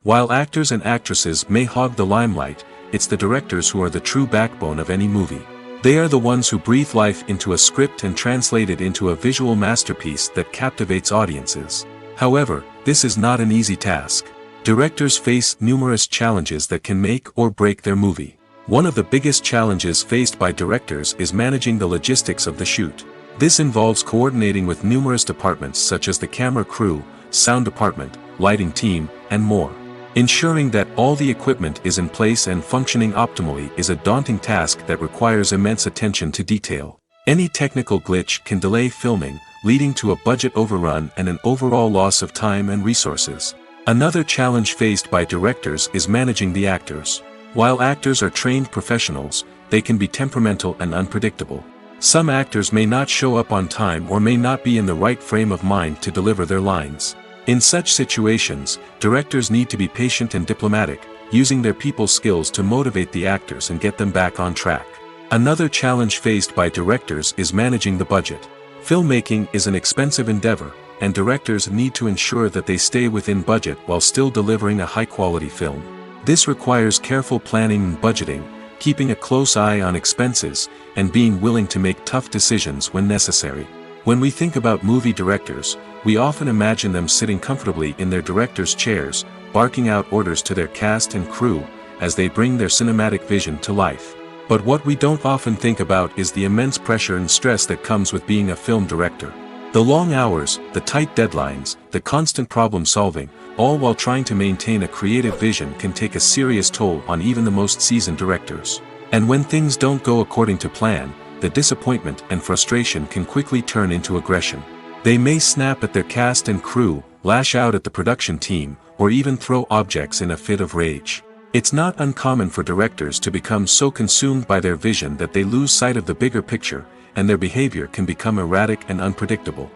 While actors and actresses may hog the limelight, it's the directors who are the true backbone of any movie. They are the ones who breathe life into a script and translate it into a visual masterpiece that captivates audiences. However, this is not an easy task. Directors face numerous challenges that can make or break their movie. One of the biggest challenges faced by directors is managing the logistics of the shoot. This involves coordinating with numerous departments such as the camera crew, sound department, lighting team, and more. Ensuring that all the equipment is in place and functioning optimally is a daunting task that requires immense attention to detail. Any technical glitch can delay filming, leading to a budget overrun and an overall loss of time and resources. Another challenge faced by directors is managing the actors. While actors are trained professionals, they can be temperamental and unpredictable. Some actors may not show up on time or may not be in the right frame of mind to deliver their lines. In such situations, directors need to be patient and diplomatic, using their people skills to motivate the actors and get them back on track. Another challenge faced by directors is managing the budget. Filmmaking is an expensive endeavor, and directors need to ensure that they stay within budget while still delivering a high-quality film. This requires careful planning and budgeting, keeping a close eye on expenses, and being willing to make tough decisions when necessary. When we think about movie directors, we often imagine them sitting comfortably in their director's chairs, barking out orders to their cast and crew, as they bring their cinematic vision to life. But what we don't often think about is the immense pressure and stress that comes with being a film director. The long hours, the tight deadlines, the constant problem solving, all while trying to maintain a creative vision can take a serious toll on even the most seasoned directors. And when things don't go according to plan, the disappointment and frustration can quickly turn into aggression. They may snap at their cast and crew, lash out at the production team, or even throw objects in a fit of rage. It's not uncommon for directors to become so consumed by their vision that they lose sight of the bigger picture, and their behavior can become erratic and unpredictable.